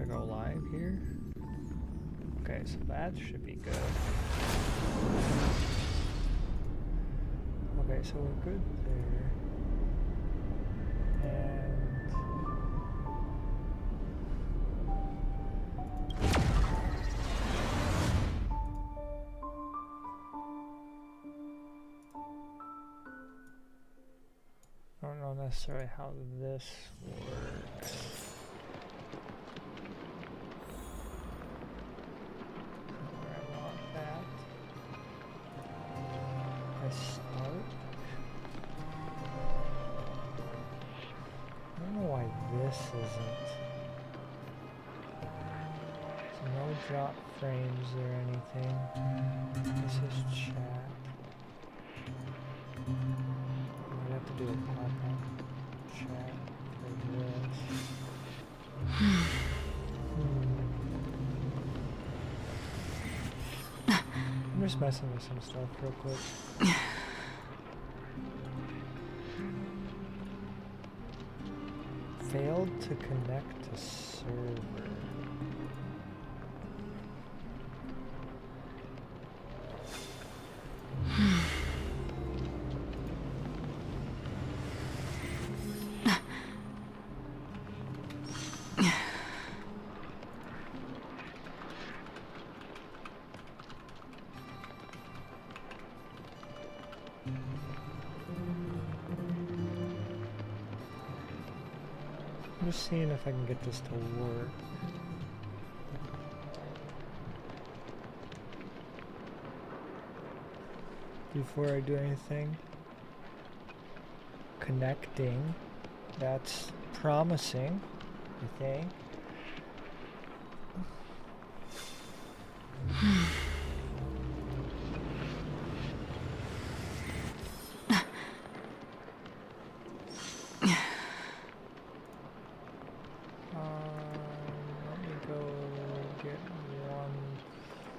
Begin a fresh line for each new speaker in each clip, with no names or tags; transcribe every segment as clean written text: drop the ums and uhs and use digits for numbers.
go live here. Okay, so that should be good. Okay, so we're good there. And I don't know necessarily how this works. Where I want that. I start. I don't know why this isn't. So no drop frames or anything. This is chat. I have to do a pop-up chat for this. I'm just messing with some stuff real quick. Failed to connect to server. I'm just seeing if I can get this to work. Before I do anything. Connecting. That's promising, I think. Let me go get one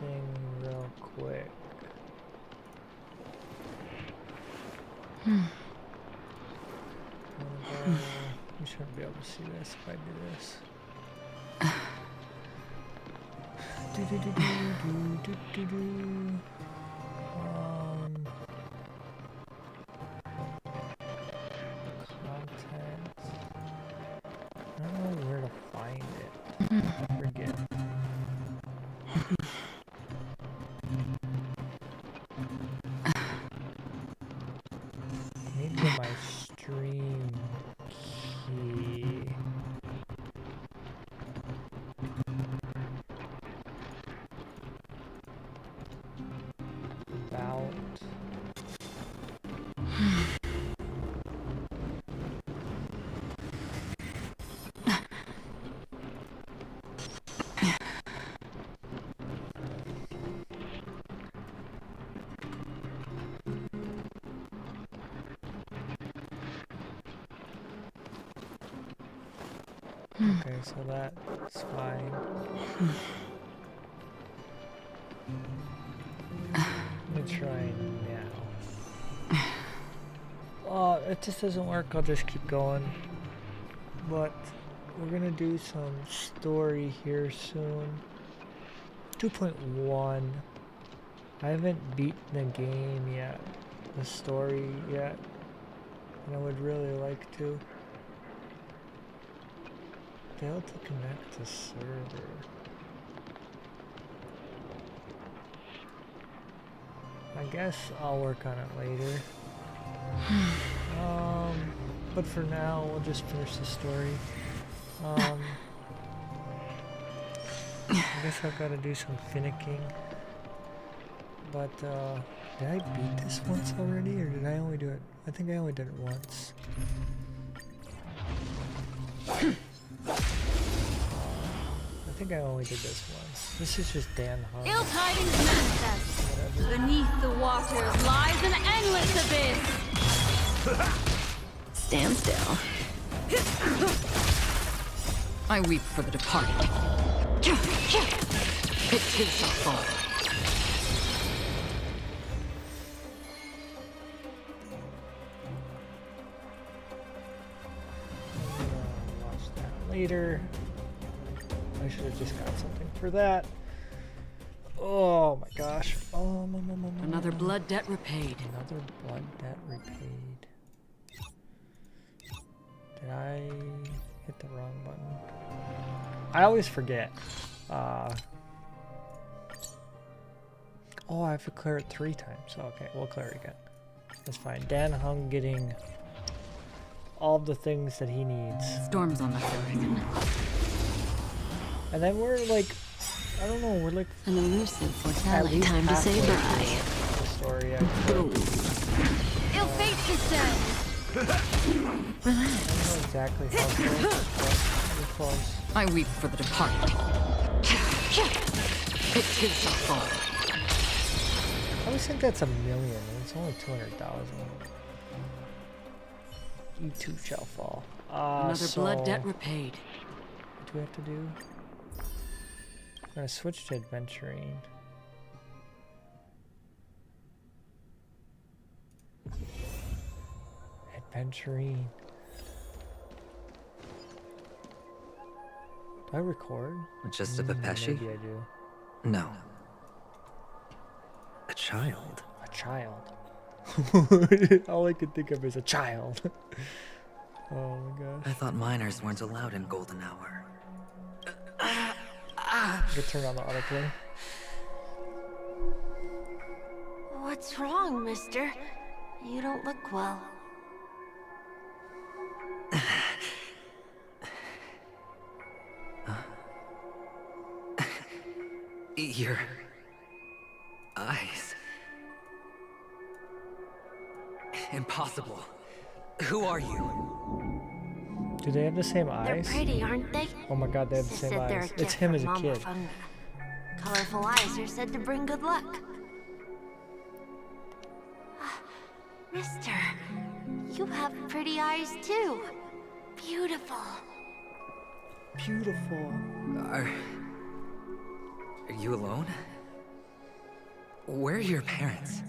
thing real quick. You shouldn't be able to see this if I do this. Content. I don't know where to find it. I forget. Maybe my stream key. About. Okay, so that's fine. Let me try now. If this doesn't work, I'll just keep going. But we're gonna do some story here soon. 2.1. I haven't beaten the game yet, the story yet, and I would really like to. Failed to connect to server. I guess I'll work on it later. But for now, we'll just finish the story. I guess I've got to do some finicking. But, did I beat this once already, or did I only do it? I think I only did it once. I think I only did this once. This is just Dan Hart.
Ill tidings manifest. Beneath the waters lies an endless abyss.
Stand still. I weep for the departed. It too shall fall.
Watch that later. I should have just got something for that. Oh my gosh. Oh,
Another blood debt repaid.
Another blood debt repaid. Did I hit the wrong button? I always forget. Oh, I have to clear it 3 times. Okay, we'll clear it again. That's fine. Dan Hung getting all the things that he needs.
Storm's on the horizon.
And then we're like, I don't know, we're like
An elusive
at
mortality.
least
Time to say
halfway
bye.
through the story. I
Ill fate descends.
don't know exactly how close, but we're close.
I weep for the departed. It too shall fall.
I always think that's 1 million, and it's only 200,000. You too shall fall.
Another blood debt repaid.
What do we have to do? I'm gonna switch to adventuring. Adventuring. Do I record?
Just a Pepeshi?
Maybe I do.
No. A child?
A child. All I could think of is a child. Oh my gosh.
I thought minors weren't allowed in Golden Hour.
I could turn on the autoplay.
What's wrong, mister? You don't look well.
Your eyes. Impossible. Who are you?
Do they have the same
They're
eyes?
pretty, aren't they?
Oh my god, they have the
Sis
same
said they're a
eyes.
gift
It's him
from
as a
Mama
kid.
Funga. Colorful eyes are said to bring good luck. Mister, you have pretty eyes too. Beautiful.
Beautiful.
Are you alone? Where are your parents?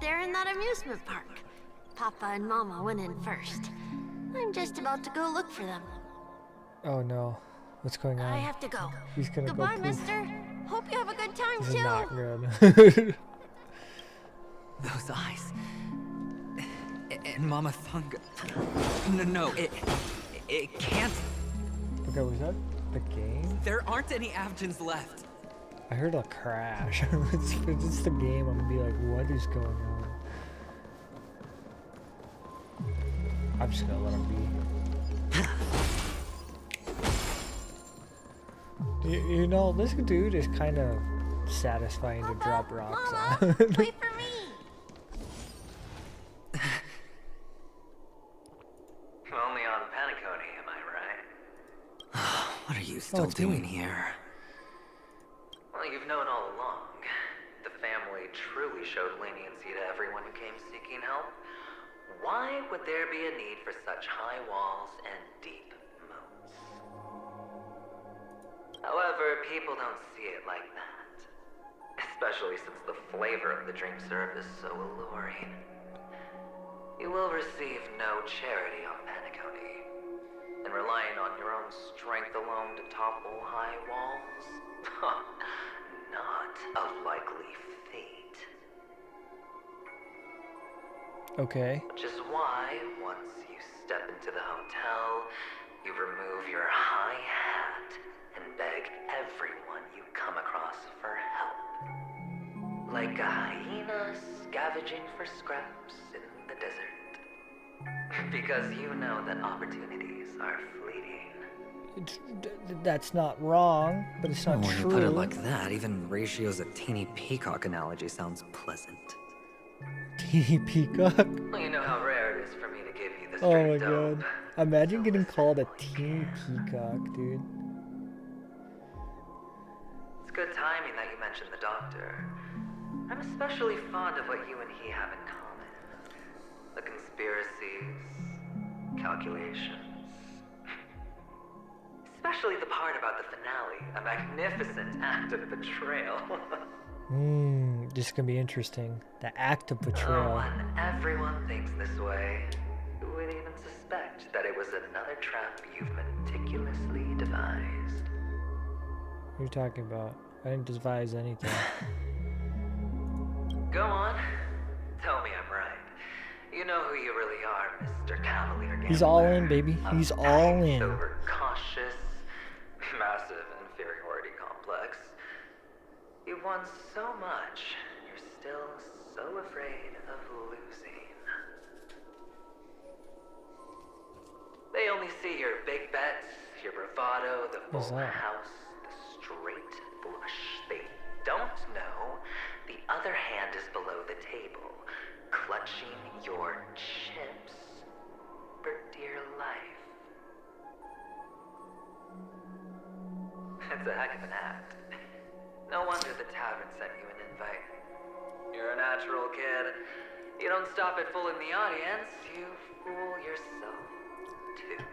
They're in that amusement park. Papa and Mama went in first. I'm just about to go look for them.
Oh no. What's going on?
I have to go.
He's gonna
Goodbye,
go poof.
mister. Hope you have a good time
This is
too.
not good.
Those eyes. And Mama Funga. No, it can't.
Okay, was that the game?
There aren't any Avgens left.
I heard a crash. If it's the game, I'm gonna be like, what is going on? I'm just gonna let him be. You know, this dude is kind of satisfying to drop rocks
Mama,
on.
wait for me.
Only on Penacony, am I right? What are you still
it's
doing
me.
here? Well, you've known all along. The family truly showed leniency to everyone who came seeking help. Why would there be a need for such high walls and deep moats? However, people don't see it like that. Especially since the flavor of the drink served is so alluring. You will receive no charity on Penacony. And relying on your own strength alone to topple high walls? Not a likely fate.
Okay.
Which is why, once you step into the hotel, you remove your high hat and beg everyone you come across for help. Like a hyena scavenging for scraps in the desert. Because you know that opportunities are fleeting.
That's not wrong, but it's not
When
true.
you put it like that, even Ratio's a teeny peacock analogy sounds pleasant.
Teeny peacock.
Well, you know how rare it is for me to give you this
Oh my
straight dope.
god. Imagine getting called a teeny peacock, dude.
It's good timing that you mentioned the doctor. I'm especially fond of what you and he have in common. The conspiracies, calculations. Especially the part about the finale, a magnificent act of betrayal.
This is gonna be interesting. The act of
Oh,
betrayal.
and everyone thinks this way. Who would even suspect that it was another trap you've meticulously advised.
What are you talking about? I didn't devise anything.
Go on. Tell me I'm right. You know who you really are, Mr. Cavalier Gambler.
He's all in, baby. He's all in.
Overcautious, massive inferiority complex. You've won so much, you're still so afraid of losing. They only see your big bets, your bravado, the
What's
full
that?
house, the straight flush. They don't know the other hand is below the table, clutching your chips for dear life. It's a heck of an act. No wonder the tavern sent you an invite. You're a natural kid. You don't stop at fooling the audience, you fool yourself too.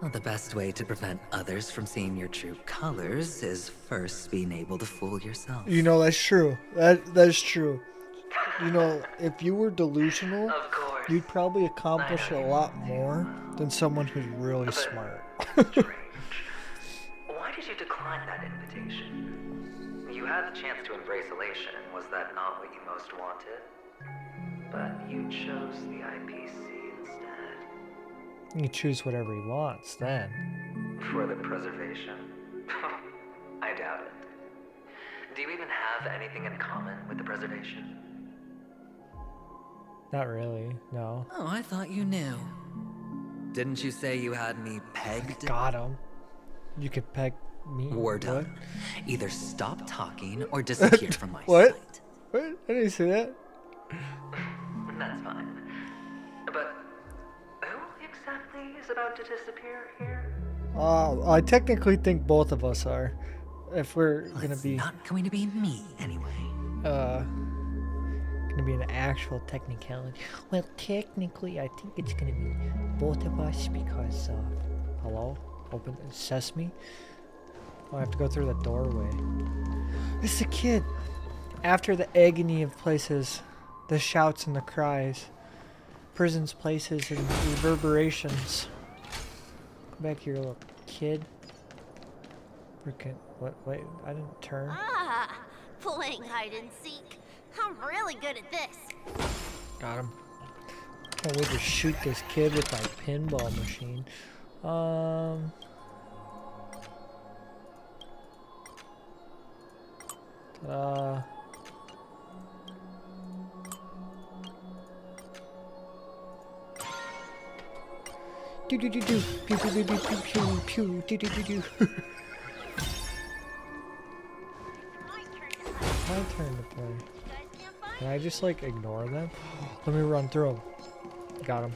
Well, the best way to prevent others from seeing your true colors is first being able to fool yourself.
You know, that's true. That's true. You know, if you were delusional,
Of course.
you'd probably accomplish
I know
a
you
lot
will.
more than someone who's really
But
smart.
strange. Why did you decline that invitation? You had the chance to embrace elation. Was that not what you most wanted? But you chose the IPC instead.
You choose whatever he wants then.
For the preservation? I doubt it. Do you even have anything in common with the preservation?
Not really, no.
Oh, I thought you knew. Didn't you say you had me pegged?
Got him. You could peg me.
We're
What?
done. Either stop talking or disappear from my
What?
sight.
What? I didn't say that.
That's fine. But who exactly is about to disappear here?
I technically think both of us are. If we're
Well,
gonna
it's
be,
not going to be me anyway.
gonna be an actual technicality. Well, technically, I think it's gonna be both of us because, hello? Open sesame? Oh, I have to go through the doorway. It's the kid. After the agony of places, the shouts and the cries, prisons, places, and reverberations. Come back here, little kid. Freaking, what? Wait, I didn't turn.
Ah, playing hide and seek. I'm really good at this.
Got him. Can't wait to shoot this kid with my pinball machine. Do do do do. Pew pew pew pew pew pew pew. Do do do do. My turn to play. Can I just like ignore them? Let me run through them. Got him.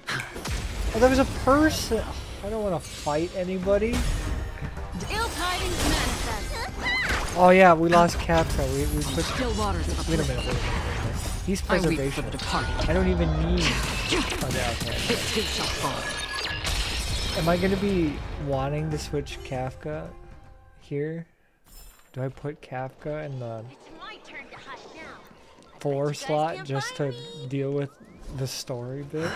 Oh, that was a person. I don't want to fight anybody.
Ill tidings manifest.
Oh yeah, we lost Capta. We put.
Still waters of
Wait a minute. He's
I weep for
preservation.
the departed.
I don't even need. Oh, yeah, okay.
It too shall fall.
Am I gonna be wanting to switch Kafka here? Do I put Kafka in the
It's my turn to hide now.
4 slot just to deal with the story bit?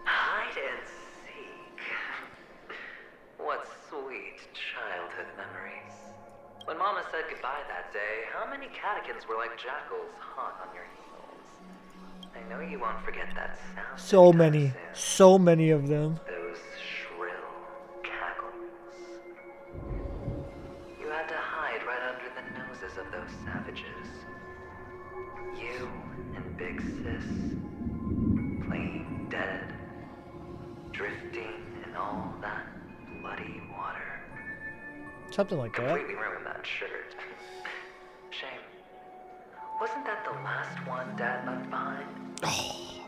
Hide and seek. What sweet childhood memories. When Mama said goodbye that day, how many catechins were like jackals hot on your heels? I know you won't forget that sound.
So
anytime
many.
soon.
So many of them.
Those shrill cackles. You had to hide right under the noses of those savages. You and Big Sis, playing dead, drifting in all that bloody water.
Something like that.
Completely ruined that shirt. Shame. Wasn't that the last one Dad left behind?
Oh,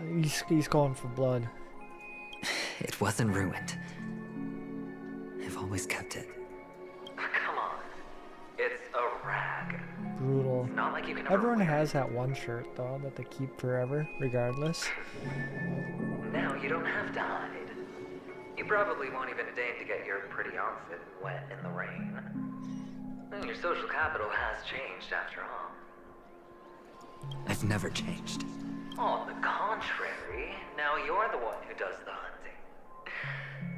he's going for blood.
It wasn't ruined. I've always kept it. Come on. It's a rag.
Brutal.
Not like you can ever
Everyone
wear
has that one shirt though that they keep forever, regardless.
it. Now you don't have to hide. You probably won't even deign to get your pretty outfit wet in the rain. And your social capital has changed after all. I've never changed. On the contrary, now you're the one who does the hunting.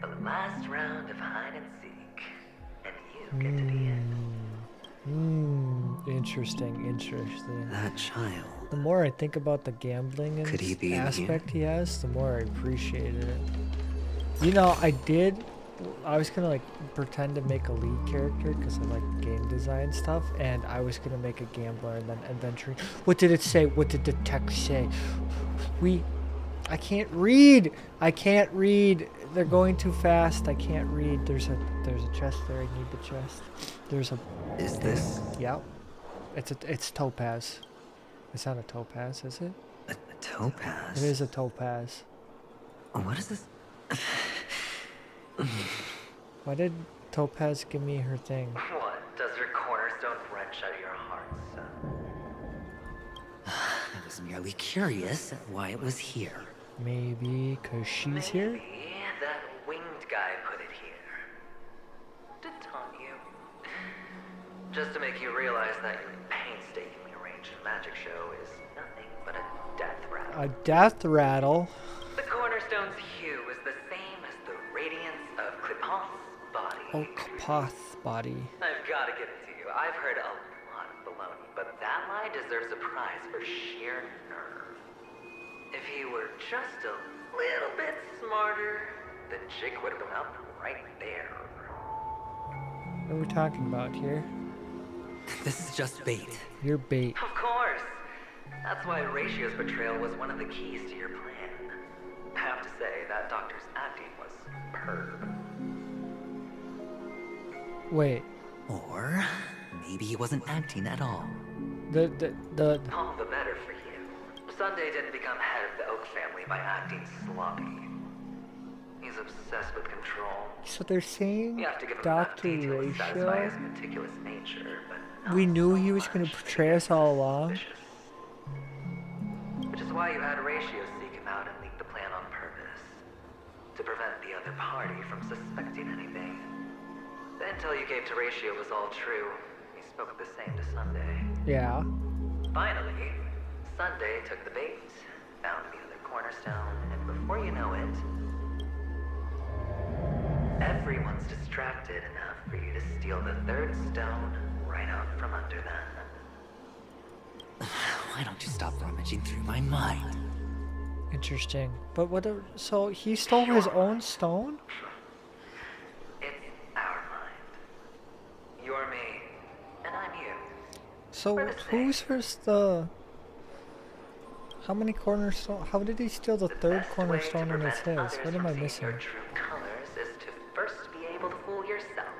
The last round of hide and seek, and you get to the end.
Interesting, interesting.
That child.
The more I think about the gambling and
Could he be in
aspect he has, the more I appreciated it. You know, I was gonna like pretend to make a lead character because I like game design stuff, and I was gonna make a gambler and then adventuring. What did it say? What did the text say? I can't read. I can't read. They're going too fast. I can't read. There's a chest there. I need the chest. There's a.
Is this
Yep. It's topaz. It's not a topaz, is it?
a topaz?
It is a topaz.
What is this?
Why did Topaz give me her thing?
What? Does your cornerstone wrench out your heart, son?
I was merely curious at why it was here.
Maybe because she's here?
Maybe that winged guy put it here. To taunt you. Just to make you realize that your painstakingly arranged magic show is nothing but a death rattle.
A death rattle.
The cornerstone's hue is the same as the radiance of Clipoth's body.
Oh, Kapath body.
I've got to give it to you. I've heard a lot of baloney, but that lie deserves a prize for sheer nerve. If he were just a little bit smarter, the chick would have been up right there.
What are we talking about here?
This is just bait.
You're bait.
Of course. That's why Ratio's betrayal was one of the keys to your plan. I have to say, that doctor's acting was superb.
Wait.
Or maybe he wasn't acting at all.
The
All the better for you. Sunday didn't become head of the Oak family by acting sloppy. He's obsessed with control.
so they're saying
You have to give him
Dr.
enough detail to satisfy
Ratio.
his meticulous nature, but
We
not
knew
so
he was
much
going to
that
portray
it
us all along.
suspicious. Which is why you had Ratio seek him out and leak the plan on purpose. To prevent the other party from suspecting anything. The intel you gave to Ratio was all true. He spoke the same to Sunday.
Yeah.
Finally, Sunday took the bait, found the other cornerstone, and before you know it, everyone's distracted enough for you to steal the third stone right out from under them.
Why don't you stop rummaging through my mind?
Interesting. But so he stole his own stone?
It's our mind. You're me, and I'm you.
So who's first the... How many cornerstone? How did he steal the third
Best way to
cornerstone and it's
prevent
his?
others
What am
from
I
seeing
missing?
Your true colors is to first be able to fool yourself.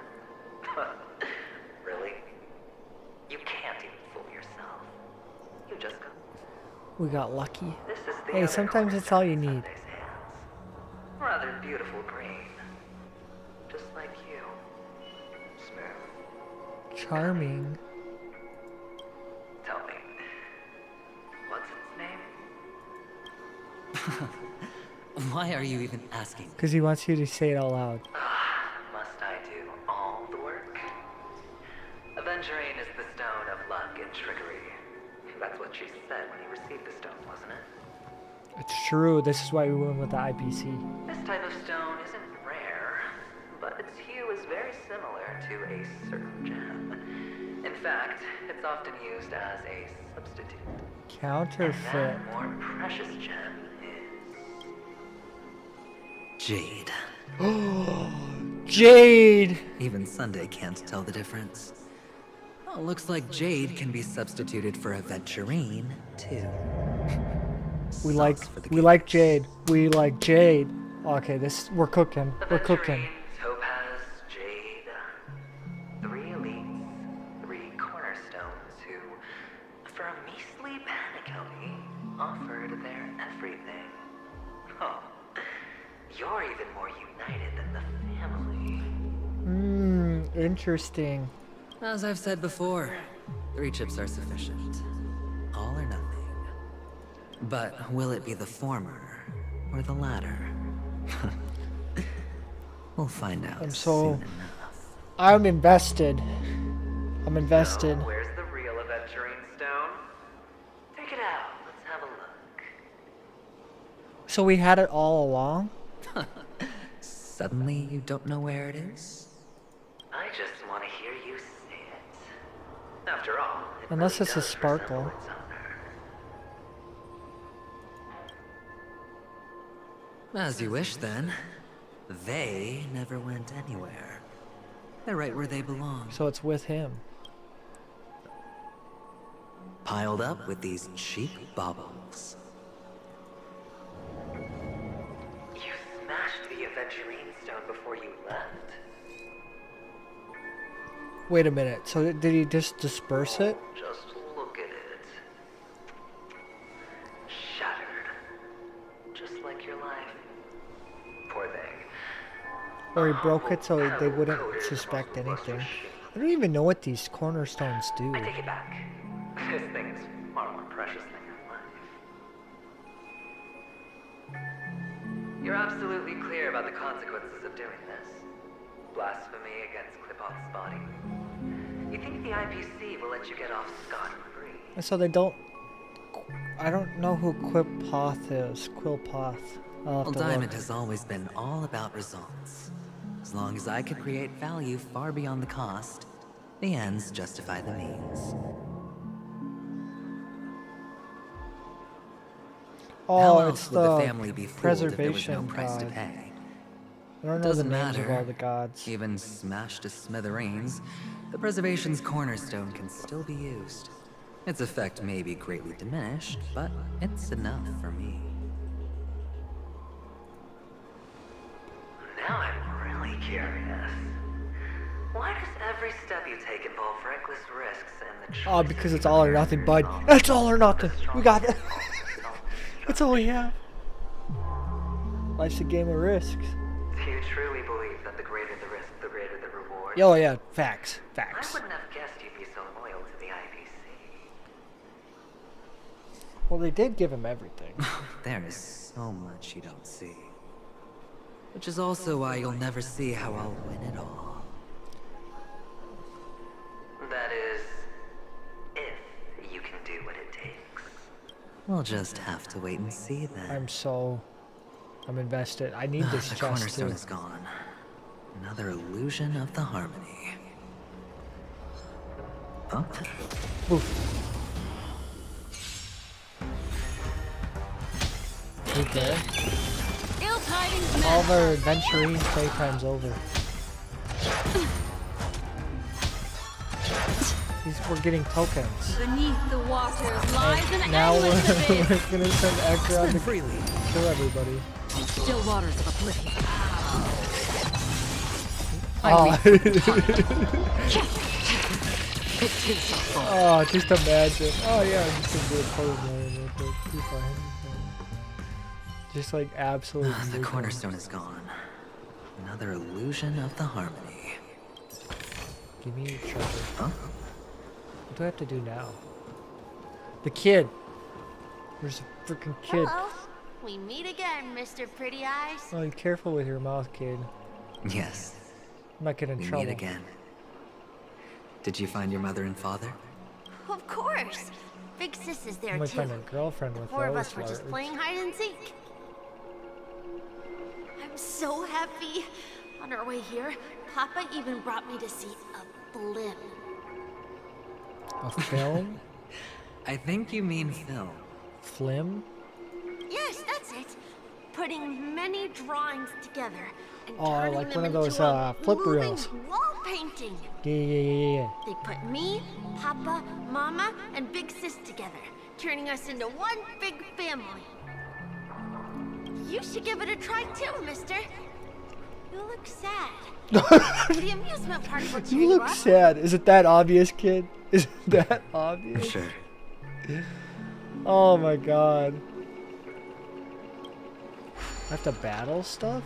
Really? You can't even fool yourself. You just got.
We got lucky.
This is the
Hey,
other
sometimes it's all you
cornerstone in
need.
Sunday's hands. Rather beautiful green. Just like you. Smooth.
Charming.
Tell me. What's its name?
Why are you even asking?
Because he wants you to say it out loud.
Must I do all the work? Aventurine is the stone of luck and trickery. That's what she said when you received the stone, wasn't it?
It's true. This is why we went with the IPC.
This type of stone isn't rare, but its hue is very similar to a certain gem. In fact, it's often used as a substitute. And
Counterfeit.
that more precious gem is...
Jade.
Jade!
Even Sunday can't tell the difference. Well, looks like Jade can be substituted for aventurine, too.
We
Sauce for the
like
goose.
Jade. We like Jade. Okay, we're cooking. We're cooking.
Aventurine, topaz, jade. 3 elites, 3 cornerstones who, for a measly Penacony, offered their everything. Oh, you're even more united than the family.
Interesting.
As I've said before, 3 chips are sufficient. All or nothing. But will it be the former or the latter? We'll find out soon enough.
I'm invested. I'm invested.
So, where's the real aventurine stone? Take it out. Let's have a look.
So we had it all along?
Suddenly you don't know where it is?
I just want to hear you say it. After all, it
Unless
really
it's a
does
sparkle.
resemble its owner.
As you wish, then. They never went anywhere. They're right where they belong.
So it's with him.
Piled up with these cheap baubles.
You smashed the Aventurine stone before you left?
Wait a minute. So did he just disperse it?
Just look at it. Shattered. Just like your life. Poor thing.
Or he broke it so they wouldn't suspect anything. I don't even know what these cornerstones do.
I take it back. This thing is far more precious than your life. You're absolutely clear about the consequences of doing this. Blasphemy against Klipoth's body. You think the IPC will let you get off scot-free?
So they don't... I don't know who Quilpoth is. Quilpoth. I'll have
Well,
to
Diamond
look.
has always been all about results. As long as I could create value far beyond the cost, the ends justify the means. How
Oh,
else
it's
would
the
the family be fooled if there was no
preservation
price to
god.
pay?
I don't know
Doesn't
the names
matter.
of all the gods.
Even smashed to smithereens, the preservation's cornerstone can still be used. Its effect may be greatly diminished, but it's enough for me.
Now I'm really curious. Why does every step you take involve reckless risks and the choice
Oh, because it's all or nothing, bud. It's all or nothing. We got it. That's all we have. Life's a game of risks.
Do you truly believe that the greater the risk, the greater the reward?
Oh yeah, facts.
I
Facts.
wouldn't have guessed you'd be so loyal to the IPC.
Well, they did give him everything.
There is so much you don't see. Which is also why you'll never see how I'll win it all.
That is, if you can do what it takes.
We'll just have to wait and see then.
I'm invested. I need this
The
chest
cornerstone
too.
is gone. Another illusion of the harmony. Huh?
Oof. Right there.
Ill tidings
All of our
manifest.
adventuring playtime's over. We're getting tokens.
Beneath the waters lies an
Now we're,
endless abyss.
we're gonna send Acheron to
Freely.
kill everybody.
Still waters of oblivion.
Oh.
It too shall fall.
Oh, just imagine. Oh yeah, I'm just gonna do a quarter million real quick. Be fine. Just like absolute.
The
nuke.
cornerstone is gone. Another illusion of the harmony.
Give me your treasure.
Huh?
What do I have to do now? The kid. There's a freaking kid.
Hello. We meet again, Mr. Pretty Eyes.
Oh, be careful with your mouth, kid.
Yes,
I might get in
we
trouble.
meet again. Did you find your mother and father?
Of course. Big Sis is
I
there
might
too.
find a girlfriend with
Four of
those
us were just
words.
playing hide and seek. I'm so happy. On our way here, Papa even brought me to see a blimp.
A film?
I think you mean film.
Flim?
Yes, that's it. Putting many drawings together and
Oh,
turning
like
them
one of those,
into a
flip
moving
reels.
wall painting.
Yeah.
They put me, Papa, Mama, and Big Sis together, turning us into one big family. You should give it a try too, mister. You look sad. The amusement park will cheer
You look
up.
sad. Is it that obvious, kid? Is it that obvious?
Sure.
Oh my god. I have to battle stuff?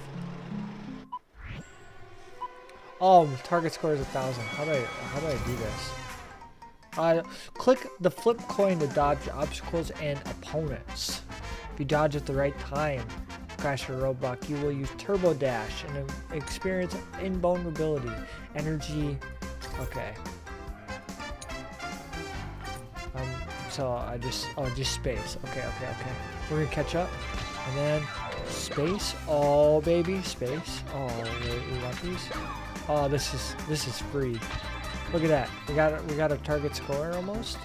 Oh, target score is 1,000. How do I do this? Click the flip coin to dodge obstacles and opponents. If you dodge at the right time, crash your roadblock, you will use turbo dash and experience invulnerability. Energy. Okay. So I just just space. Okay. We're gonna catch up. And then space. Oh baby, space. Oh wait, we want these? Oh, this is free. Look at that. We got a target score almost.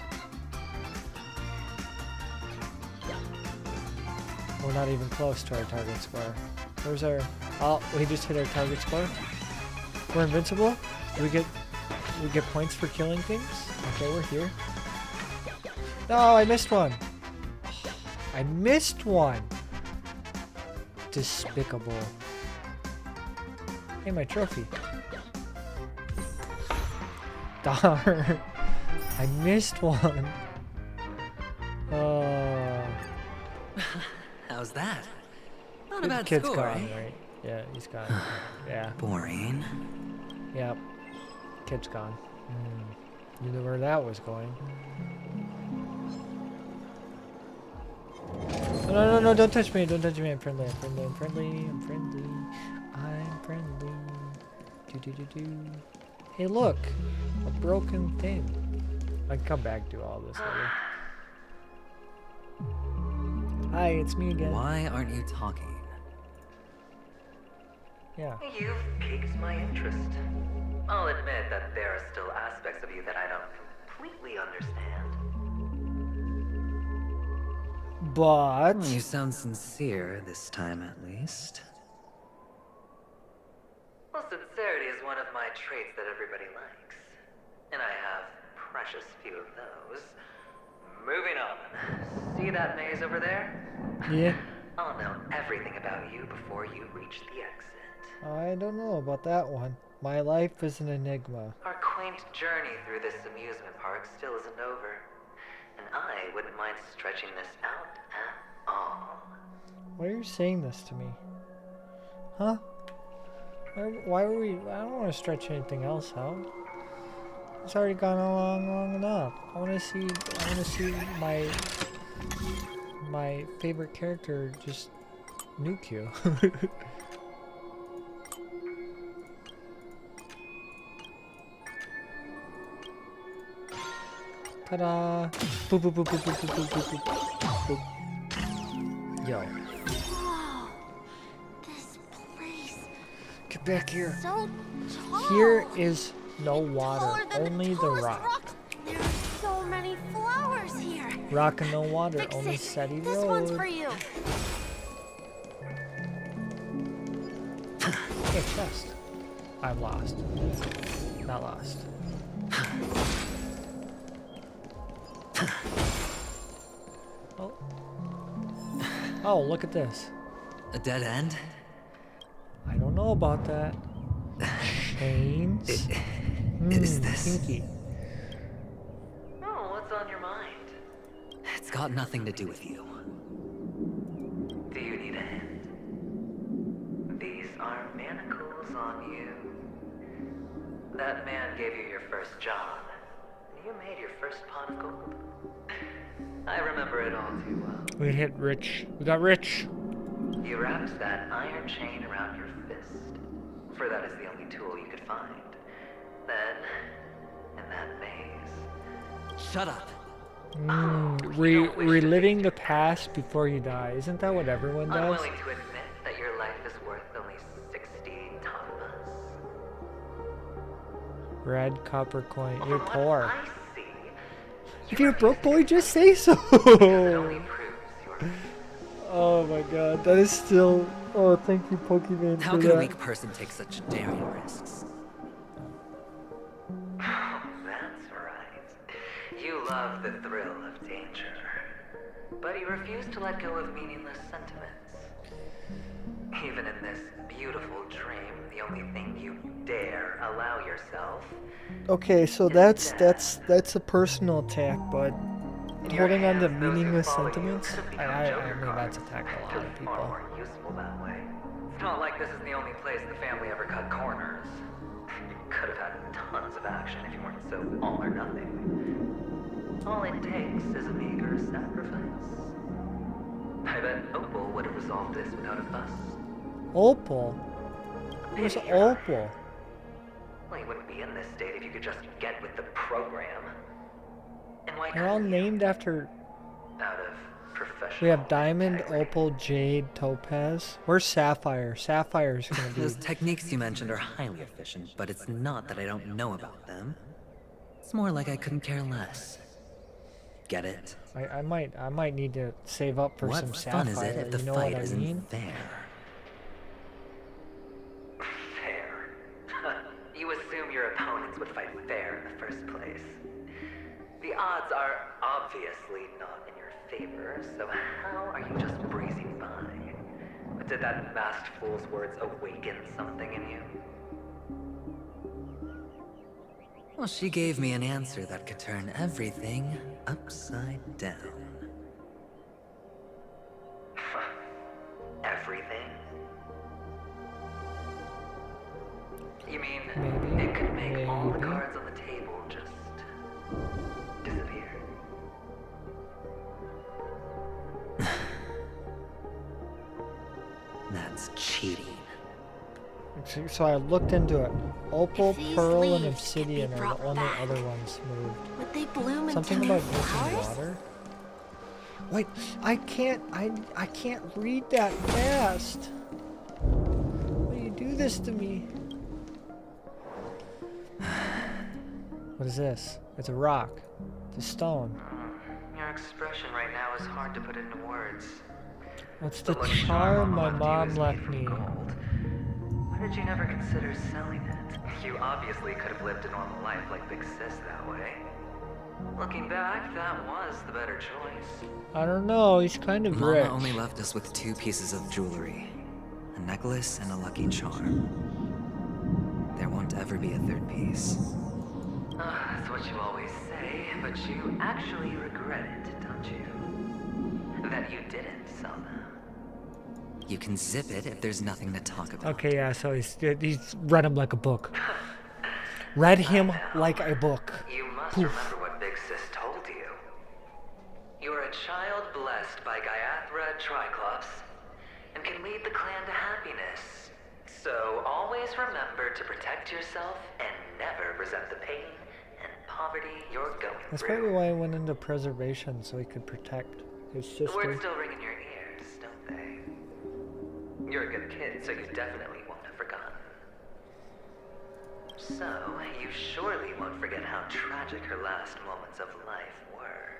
We're not even close to our target score. Where's our... Oh, we just hit our target score. We're invincible. We get points for killing things. Okay, we're here. No, I missed one. I missed one. Despicable. Hey, my trophy. Darn. I missed one.
How's that? Not a
The
bad
kid's
score,
gone,
eh?
right? Yeah, he's gone. Yeah.
Boring.
Yep. Kid's gone. You knew where that was going. No, don't touch me. Don't touch me. I'm friendly. I'm friendly. I'm friendly. I'm friendly. I'm friendly. Do. Hey, look. A broken thing. I can come back to all this later. Hi, it's me again.
Why aren't you talking?
Yeah.
You've piqued my interest. I'll admit that there are still aspects of you that I don't completely understand.
But...
You sound sincere this time, at least.
Well, sincerity is one of my traits that everybody likes. And I have precious few of those. Moving on. See that maze over there?
Yeah.
I'll know everything about you before you reach the exit.
I don't know about that one. My life is an enigma.
Our quaint journey through this amusement park still isn't over. And I wouldn't mind stretching this out at all.
Why are you saying this to me? Huh? Why are we... I don't want to stretch anything else out. It's already gone along long enough. I want to see my favorite character just nuke you. Ta-da! Boop, boop, boop, boop, boop, boop, boop, boop, boop. Yo.
Whoa. This place
Get back here.
so tall.
Here is no water,
Taller than
only the
tallest
rock.
There are so many flowers here.
Rock and no water,
Fix
only
it.
steady
This one's for
road.
you.
Hey, chest. I'm lost. Not lost. Oh. Oh, look at this.
A dead end?
I don't know about that. Chains?
Is this...
Kinky.
Oh, what's on your mind?
It's got nothing to do with you.
Do you need a hint? These are manacles on you. That man gave you your first job. You made your first pot of gold. I remember it all too well.
We hit rich. We got rich.
You wrapped that iron chain around your fist, for that is the only tool you could find. Then, in that maze...
Shut up.
Reliving the past before you die. Isn't that what everyone
I'm
does?
willing to admit that your life is worth only 60 tapas.
Red copper coin. You're
From what
poor.
I see,
If you're a broke boy, just say so.
it only proves your...
Oh my god, that is still... Oh, thank you, Pokemon,
How
for
can a
that.
weak person take such daring risks?
Oh, that's right. You love the thrill of danger. But you refuse to let go of meaningless sentiments. Even in this beautiful dream, the only thing you dare allow yourself...
Okay, so that's a personal attack, but holding on to meaningless sentiments, I mean that's attacking a lot of
Far
people.
more useful that way. It's not like this is the only place the family ever cut corners. You could have had tons of action if you weren't so all or nothing. All it takes is a meager sacrifice. I bet Opal would have resolved this without a fuss.
Opal? Who's Opal?
Well, you wouldn't be in this state if you could just get with the program. And why
They're all
couldn't you?
named after...
Out of professional.
We have diamond,
integrity.
opal, jade, topaz. Where's sapphire? Sapphire's gonna be.
Those techniques you mentioned are highly efficient, but it's not that I don't know about them. It's more like I couldn't care less. Get it?
I might need to save up for
What
some
fun
sapphire.
is it if the
you know
fight
what I
isn't
mean?
fair?
Fair. You assume your opponents would fight fair in the first place. The odds are obviously not in your favor, so how are you just breezing by? Did that masked fool's words awaken something in you?
Well, she gave me an answer that could turn everything upside down.
Everything? You mean
Maybe.
it could make all the
Maybe.
cards on the table just disappear?
That's cheating.
So I looked into it. Opal,
If these
pearl, and
leaves could be
obsidian are
brought
the only
back,
other ones moved.
Would they bloom
Something
into new
about using
flowers?
water. Wait, I can't read that fast. Why do you do this to me? What is this? It's a rock. It's a stone.
Your expression right now is hard to put into words.
What's the
look
charm my
left you
mom
is
left
made
me?
from gold. Why did you never consider selling it? You obviously could have lived a normal life like Big Sis that way. Looking back, that was the better choice.
I don't know. He's kind of
Mama
rich.
only left us with 2 pieces of jewelry. A necklace and a lucky charm. There won't ever be a 3rd piece.
That's what you always say, but you actually regret it, don't you? That you didn't sell them.
You can zip it if there's nothing to talk about.
Okay, yeah. So he's read him like a book. Read him like a book.
You must
Poof.
remember what Big Sis told you. You're a child blessed by Gaiathra Triclops, and can lead the clan to happiness. So always remember to protect yourself and never resent the pain and poverty you're going
That's
through.
probably why he went into preservation, so he could protect his
The
sister.
words still ring in your ears, don't they? You're a good kid, so you definitely won't have forgotten. So, you surely won't forget how tragic her last moments of life were.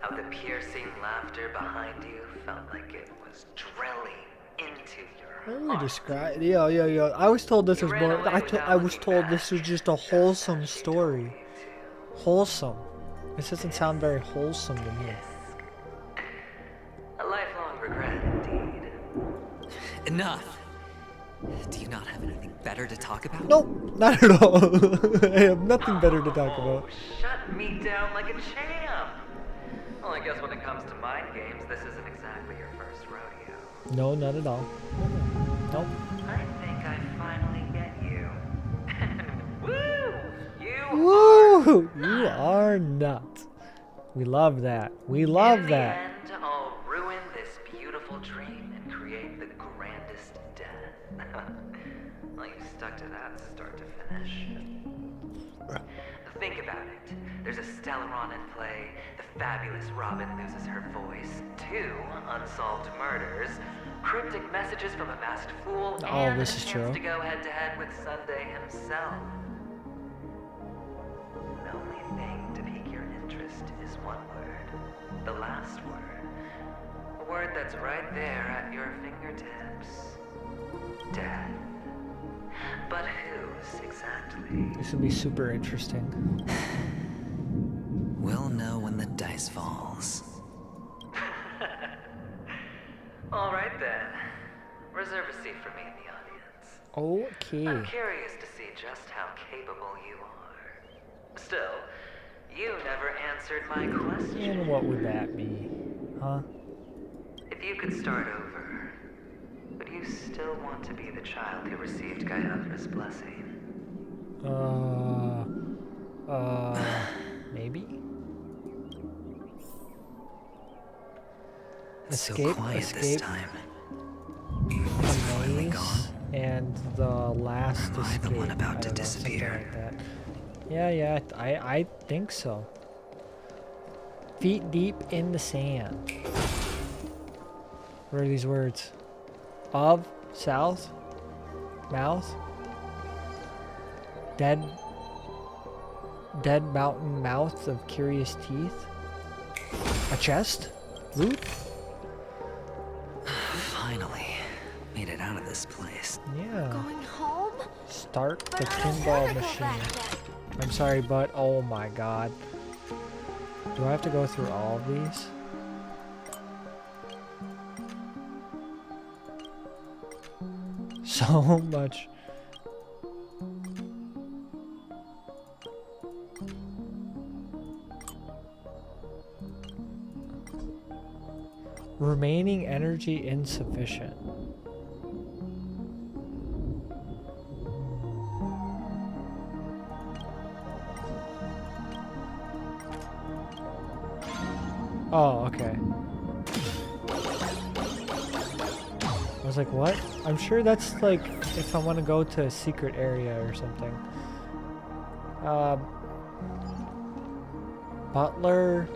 How the piercing laughter behind you felt like it was drilling into your
How do we
heart.
describe? Yo. I was told this
You
was
ran
more.
away
I
without
was
looking
told
back,
this was just a
just
wholesome
as she
story.
told you to.
Wholesome. This doesn't sound very wholesome to me.
A lifelong regret, indeed.
Enough! Do you not have anything better to talk about?
Nope, not at all. I have nothing better to talk
Oh,
about.
shut me down like a champ. Well, I guess when it comes to mind games, this isn't exactly your first rodeo.
No, not at all. Nope.
I think I finally get you. Woo! You
Woo! You are nuts. We love that. We love
In
that.
the end, I'll ruin this beautiful dream and create the grandest death. Well, you stuck to that start to finish. Think about it. There's a Stellaron in play. The fabulous Robin loses her voice. 2 unsolved murders. Cryptic messages from a masked fool.
Oh,
and
this
a
is
chance
true.
to go head-to-head with Sunday himself. The only thing to pique your interest is one word. The last word. A word that's right there at your fingertips. Death. But whose exactly?
This would be super interesting.
We'll know when the dice falls.
All right then. Reserve a seat for me in the audience.
Okay.
I'm curious to see just how capable you are. Still, you never answered my question.
And what would that be? Huh?
If you could start over, would you still want to be the child who received Gaiathra's blessing?
Maybe?
It's so
Escape,
quiet this
escape.
time.
The
Is it finally
maze
gone?
and the last
Or am I the
escape.
one about
I
to
don't know, something
disappear?
like that. Yeah, I think so. Feet deep in the sand. What are these words? Of, south, mouth, dead mountain mouth of curious teeth. A chest? Loot?
Finally, made it out of this place.
Yeah.
Going home?
Start the
But I don't
pinball
wanna go
machine.
back yet.
I'm sorry, but oh my god. Do I have to go through all of these? So much. Remaining energy insufficient. Oh, okay. I was like, what? I'm sure that's like if I want to go to a secret area or something. Butler.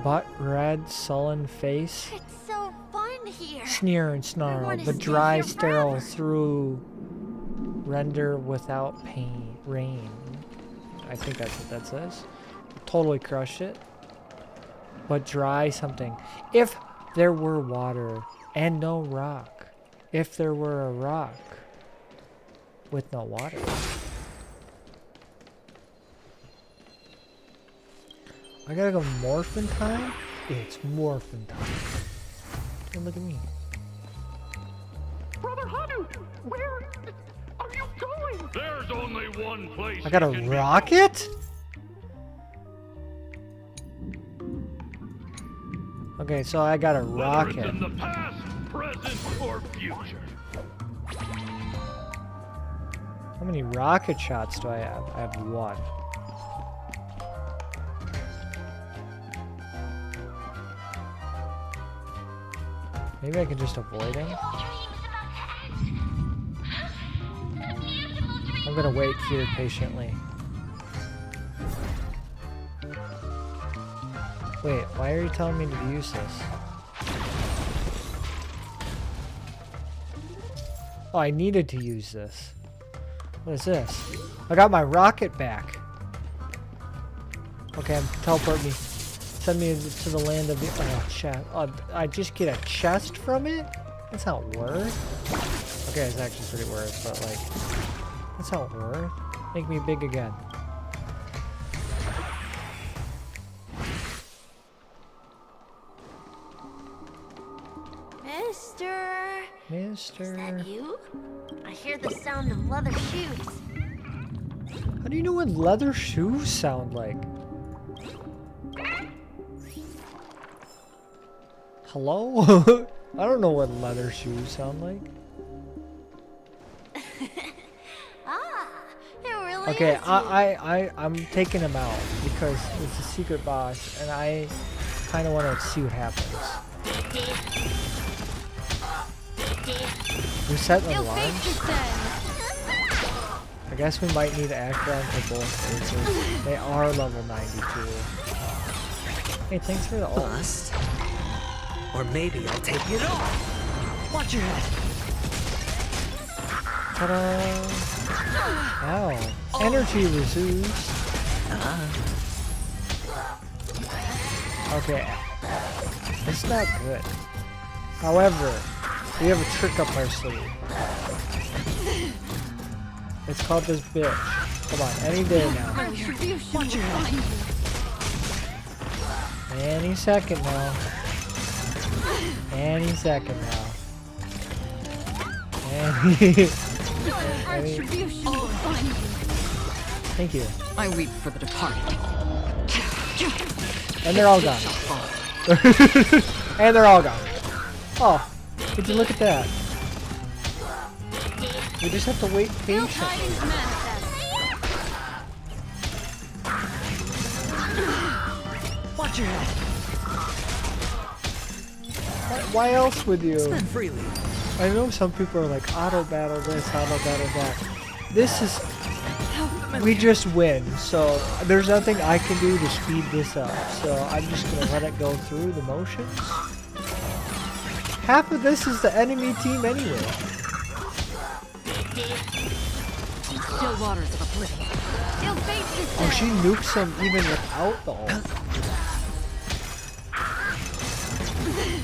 Butt red, sullen face.
It's so fun here.
Sneer and snarl,
wanna
but
stay
dry,
here
sterile
forever.
through render without pain. Rain. I think that's what that says. Totally crushed it. But dry something. If there were water and no rock. If there were a rock with no water. I gotta go morphin time? It's morphin time. And look at me.
Brother Hanu, where are you going? There's only one place.
I got a
you can
rocket? Okay, so I got a
go. Whether it's
rocket.
in the past, present, or future.
How many rocket shots do I have? I have one. Maybe I can just avoid him. I'm gonna wait here patiently. Wait, why are you telling me to use this? Oh, I needed to use this. What is this? I got my rocket back. Okay, teleport me. Send me to the land of the chest. I just get a chest from it? That's not worth. Okay, it's actually pretty worth, but like, that's not worth. Make me big again.
Mister. Is that
Mister.
you? I hear the sound of leather shoes.
How do you know what leather shoes sound like? Hello? I don't know what leather shoes sound like.
Ah, it really
Okay,
is you.
I'm taking him out because it's a secret boss and I kind of want to see what happens. Reset the
Ill
launch?
fate descends.
I guess we might need Acheron for both phases. They are level 92. Hey, thanks for the ult.
Bust. Or maybe I'll take it off. Watch your head.
Ta-da! Ow. Energy reduced. Okay. It's not good. However, we have a trick up our sleeve. It's called this bitch. Come on, any day now.
Retribution will find you.
Any second now. Any second now. Any...
Retribution will find you.
Thank you.
I weep for the departed.
And they're all gone. And they're all gone. Oh, would you look at that? We just have to wait
Ill
patiently.
tidings manifest.
Watch your head.
Why else would you?
Spend freely.
I know some people are like, auto battle this, auto battle that. This is we just win. So there's nothing I can do to speed this up. So I'm just gonna let it go through the motions. Half of this is the enemy team anyway.
Still waters of oblivion. Still face this
Oh, she nukes him even without the ult.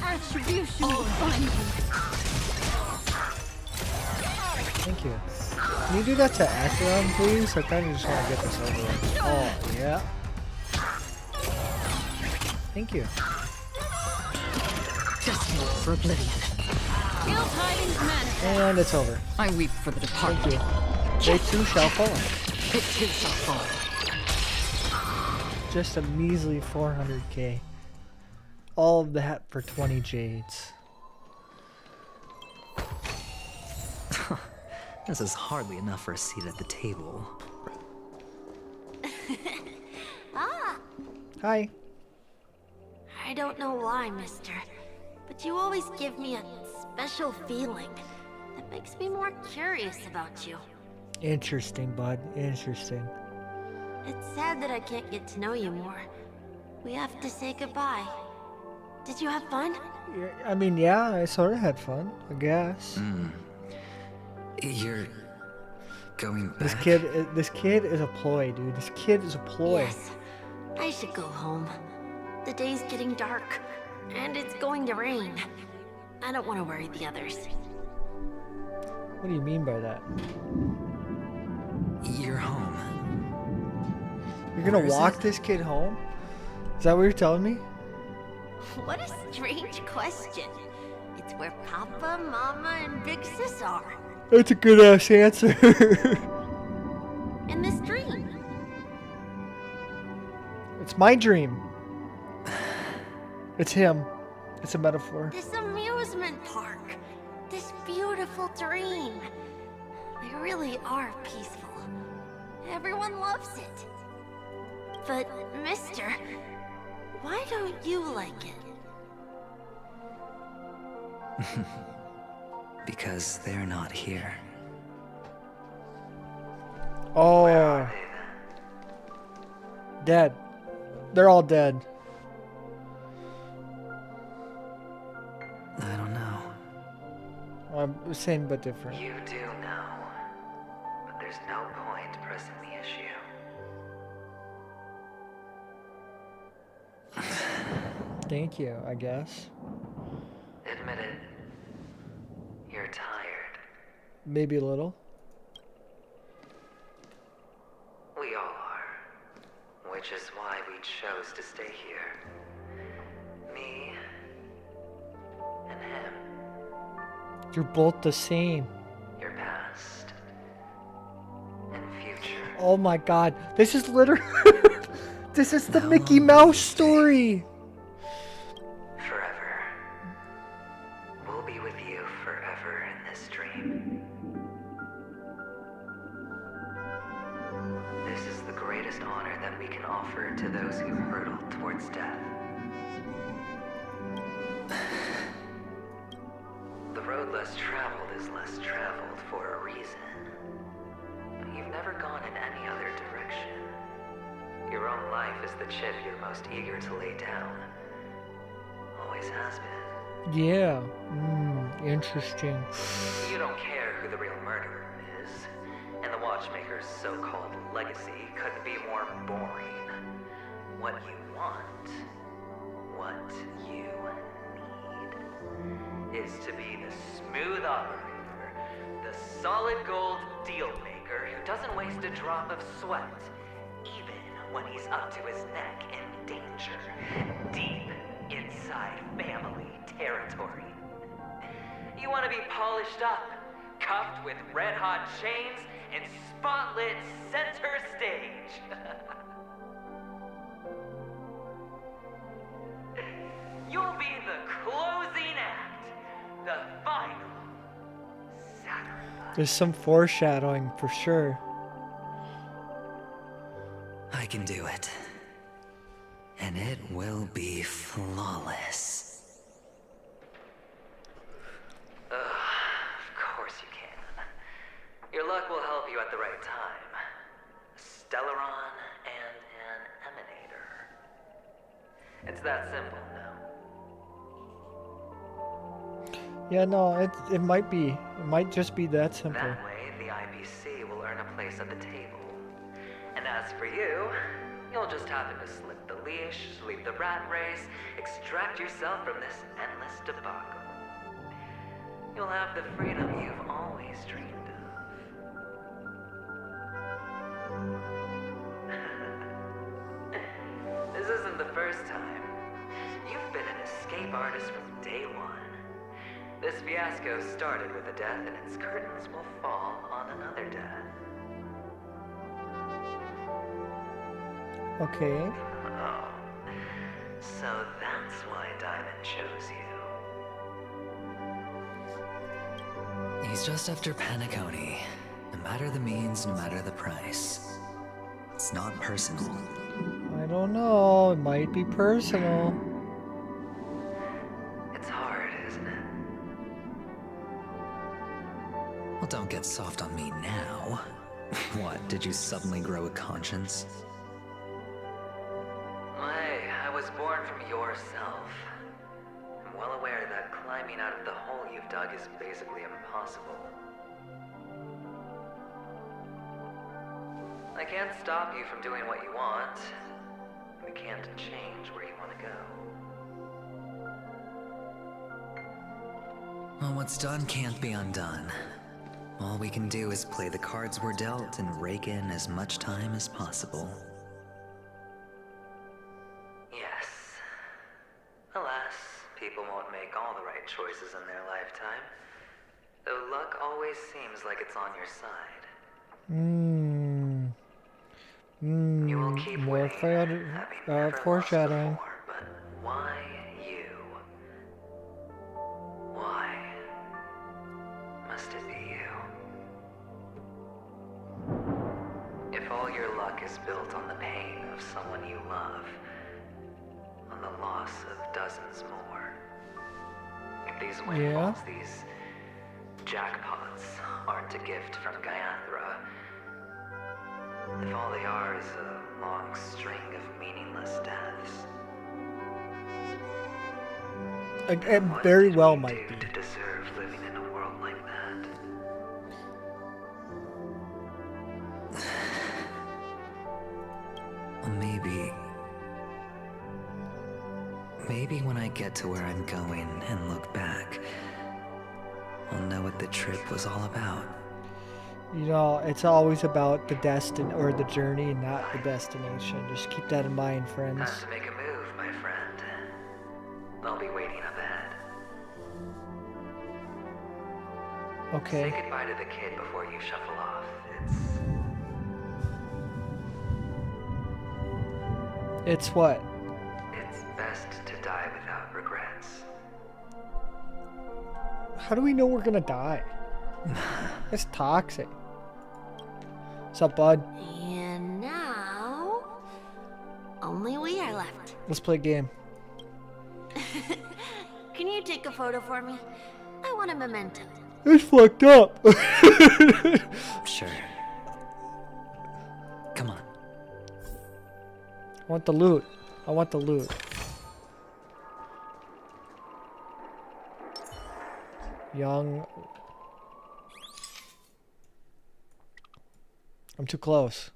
Retribution will find you.
Thank you. Can you do that to Acheron, please? I kind of just want to get this over with. Oh, yeah. Thank you.
Destiny for oblivion. Ill tidings manifest.
And it's over.
I weep for the departed.
Thank you. They too shall fall.
It too shall fall.
Just a measly 400k. All of that for 20 jades.
This is hardly enough for a seat at the table.
Hi.
I don't know why, mister, but you always give me a special feeling that makes me more curious about you.
Interesting, bud. Interesting.
It's sad that I can't get to know you more. We have to say goodbye. Did you have fun?
Yeah, I mean, yeah, I sort of had fun, I guess.
You're going back?
This kid is a ploy, dude. This kid is a ploy.
Yes. I should go home. The day's getting dark, and it's going to rain. I don't want to worry the others.
What do you mean by that?
You're home.
You're gonna
Where is
walk
it?
this kid home? Is that what you're telling me?
What a strange question. It's where Papa, Mama, and Big Sis are.
That's a good ass answer.
In this dream.
It's my dream. It's him. It's a metaphor.
This amusement park. This beautiful dream. They really are peaceful. Everyone loves it. But, mister, why don't you like it?
Because they're not here.
Oh. Dead. They're all dead.
I don't know.
I'm same but different.
You do know, but there's no point pressing the issue.
Thank you, I guess.
Admit it. You're tired.
Maybe a little.
We all are. Which is why we chose to stay here. Me and him.
You're both the same.
Your past and future.
Oh my god. This is literally... This is the Mickey Mouse story.
Forever. We'll be with you forever in this dream. This is the greatest honor that we can offer to those who hurtle towards death. The road less traveled is less traveled for a reason. You've never gone in any other direction. Your own life is the chip you're most eager to lay down. Always has been.
Yeah. Interesting.
You don't care who the real murderer is, and the watchmaker's so-called legacy couldn't be more boring. What you want, what you need, is to be the smooth operator, the solid gold deal maker who doesn't waste a drop of sweat, even when he's up to his neck in danger, deep inside family territory. You want to be polished up, cuffed with red-hot chains, and spotlit center stage. You'll be the closing act, the final sacrifice.
There's some foreshadowing for sure.
I can do it. And it will be flawless.
Of course you can. Your luck will help you at the right time. that simple now.
Yeah, no, it might be. It might just be that simple.
That way, the IBC will earn a place at the table. And as for you, you'll just happen to slip the leash, leave the rat race, extract yourself from this endless debacle. You'll have the freedom you've always dreamed of. This isn't the first time. You've been an escape artist from day one. This fiasco started with a death, and its curtains will fall on another death.
Okay.
Oh, so that's why Diamond chose you.
He's just after Penacony. No matter the means, no matter the price. It's not personal.
I don't know. It might be personal.
It's hard, isn't it?
Well, don't get soft on me now. What, did you suddenly grow a conscience?
Hey, I was born from yourself. I'm well aware that climbing out of the hole you've dug is basically impossible. I can't stop you from doing what you want. We can't change where you want to go.
Well, what's done can't be undone. All we can do is play the cards we're dealt and rake in as much time as possible.
Yes. Alas, people won't make all the right choices in their lifetime. Though luck always seems like it's on your side. You will keep
More
winning, having never lost
foreshadowing.
before, but why you? Why must it be you? If all your luck is built on the pain of someone you love, on the loss of dozens more, if these windfalls, these jackpots, aren't a gift from Gaiathra, if all they are is a long string of meaningless deaths,
It
what
very
did
well
we
might
do
be.
to deserve living in a world like that?
Well, maybe when I get to where I'm going and look back, I'll know what the trip was all about.
You know, it's always about the or the journey, not the destination. Just keep that in mind, friends.
Time to make a move, my friend. I'll be waiting up ahead.
Okay.
Say goodbye to the kid before you shuffle off.
It's what?
It's best to die without regrets.
How do we know we're gonna die? It's toxic. What's up, bud?
And now, only we are left.
Let's play a game.
Can you take a photo for me? I want a memento.
It's fucked up.
Sure. Come on.
I want the loot. I want the loot. Young. I'm too close.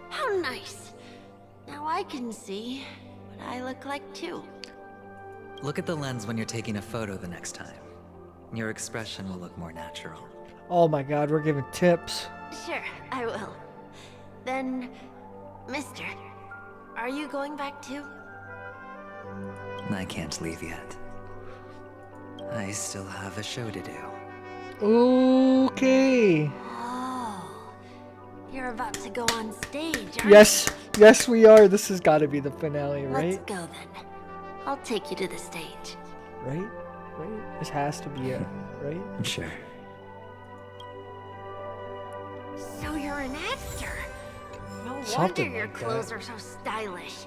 How nice. Now I can see what I look like too.
Look at the lens when you're taking a photo the next time. Your expression will look more natural.
Oh my god, we're giving tips.
Sure, I will. Then, mister, are you going back too?
I can't leave yet. I still have a show to do.
Okay.
Oh, you're about to go on stage, aren't
Yes, yes we are. This has got to be the finale,
you?
right?
Let's go then. I'll take you to the stage.
Right? Right? This has to be it, right?
Sure.
So you're an actor. No
Something
wonder your
like
clothes are so stylish.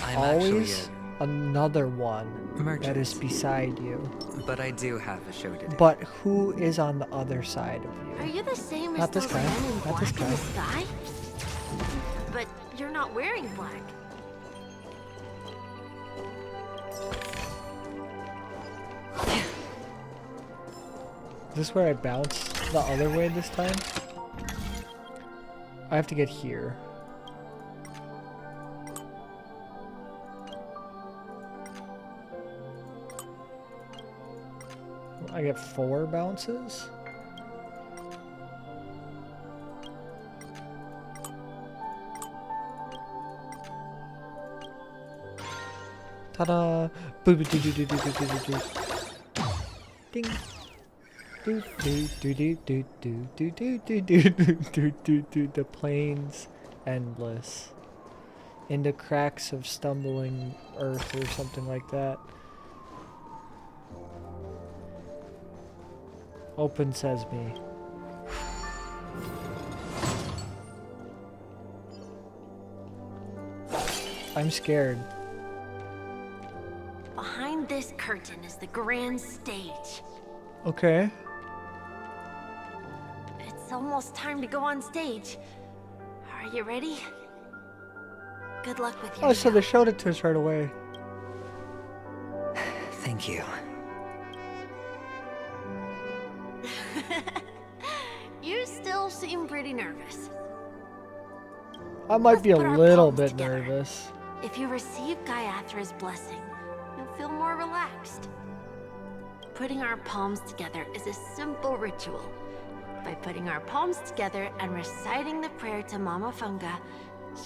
I'm
Always? another one that is
Merchant.
beside you.
But I do have a show to do.
But who is on the other side of
Are
you?
you the same as
Not this
those
guy.
men in
Not this
black in
guy.
the sky? But you're not wearing black.
Is this where I bounce the other way this time? I have to get here. I get 4 bounces? Ta-da! Boo-boo-doo-doo-doo-doo-doo-doo-doo. Ding! Do-do-do-do-do-do-do-do-do-do-do-do-do. The plains endless. In the cracks of stumbling earth or something like that. Open sesame. I'm scared.
Behind this curtain is the grand stage.
Okay.
It's almost time to go on stage. Are you ready? Good luck with your
Oh, so they showed it to us right away.
Thank you.
You still seem pretty nervous.
I might
Let's
be a
put our
little
palms
bit
together.
nervous.
If you receive Gaiathra's blessing, you'll feel more relaxed. Putting our palms together is a simple ritual. By putting our palms together and reciting the prayer to Mama Funga,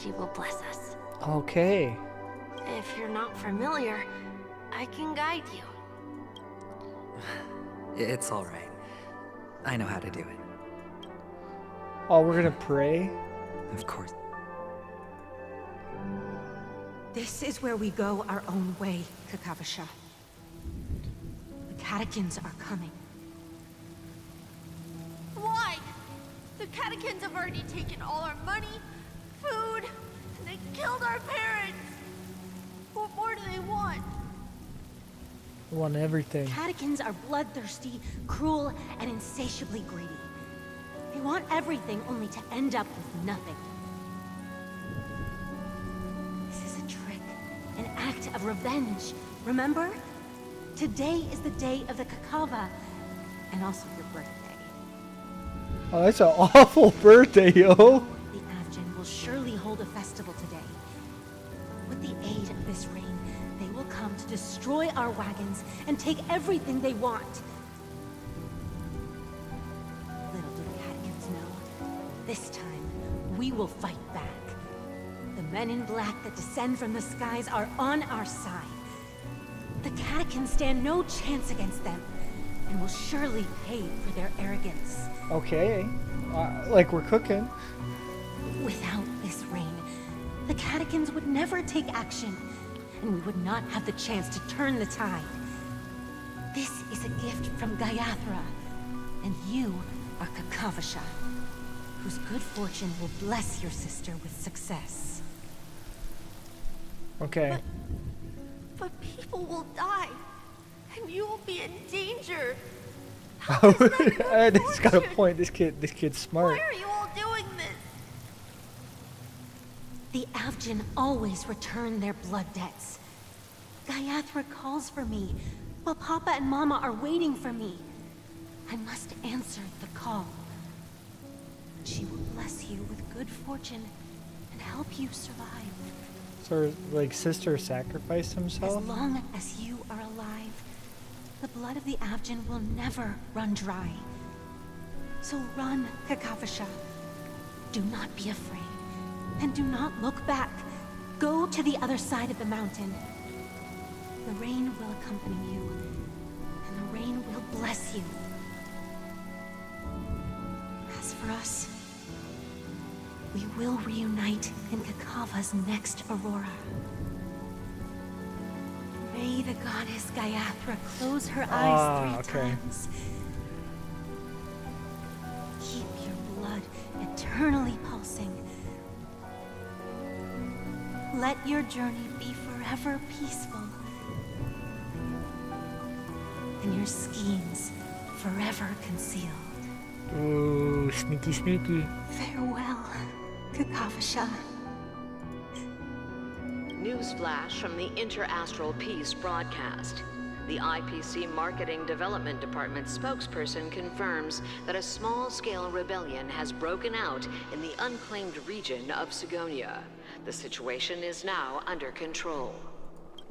she will bless us.
Okay.
If you're not familiar, I can guide you.
It's all right. I know how to do it.
Oh, we're gonna pray?
Of course.
This is where we go our own way, Kakavasha. The catechins are coming.
Why? The catechins have already taken all our money, food, and they killed our parents. What more do they want?
We want everything.
Catechins are bloodthirsty, cruel, and insatiably greedy. They want everything only to end up with nothing. This is a trick, an act of revenge. Remember? Today is the day of the Kakava, and also your birthday.
Oh, that's an awful birthday, yo.
The Avgin will surely hold a festival today. With the aid of this rain, they will come to destroy our wagons and take everything they want. Little do the Catechins know, this time we will fight back. The men in black that descend from the skies are on our side. The Catechins stand no chance against them, and will surely pay for their arrogance.
Okay. Like we're cooking.
Without this rain, the Catechins would never take action, and we would not have the chance to turn the tide. This is a gift from Gaiathra, and you are Kakavasha, whose good fortune will bless your sister with success.
Okay.
But people will die, and you will be in danger.
This got a point. This kid's smart.
Why are you all doing this?
The Avgin always return their blood debts. Gaiathra calls for me, while Papa and Mama are waiting for me. I must answer the call. She will bless you with good fortune and help you survive.
So, like, sister sacrificed
As
himself?
long as you are alive, the blood of the Avgin will never run dry. So run, Kakavasha. Do not be afraid, and do not look back. Go to the other side of the mountain. The rain will accompany you, and the rain will bless you. As for us, we will reunite in Kakava's next aurora. May the goddess Gaiathra close her eyes 3
okay.
times. Keep your blood eternally pulsing. Let your journey be forever peaceful. And your schemes forever concealed.
Ooh, sneaky, sneaky.
Farewell, Cognosphere.
Newsflash from the Inter-Astral Peace broadcast. The IPC Marketing Development Department spokesperson confirms that a small-scale rebellion has broken out in the unclaimed region of Sigonia. The situation is now under control.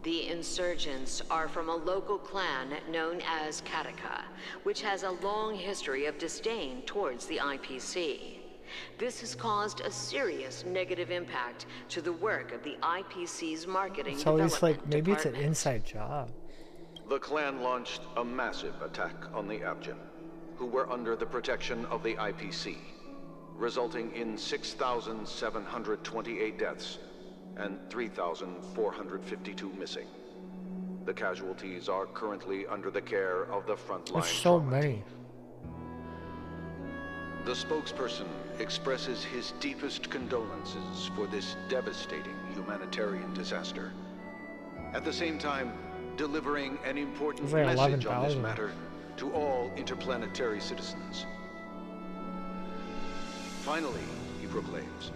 The insurgents are from a local clan known as Kataka, which has a long history of disdain towards the IPC. This has caused a serious negative impact to the work of the IPC's marketing
So
development
it's like, maybe it's an
department.
inside job.
The clan launched a massive attack on the Abjin, who were under the protection of the IPC, resulting in 6,728 deaths and 3,452 missing. The casualties are currently under the care of the frontline
There's so
trauma
many.
team. The spokesperson expresses his deepest condolences for this devastating humanitarian disaster. At the same time, delivering an important
It's like
message on this
11,000.
matter to all interplanetary citizens. Finally, he proclaims,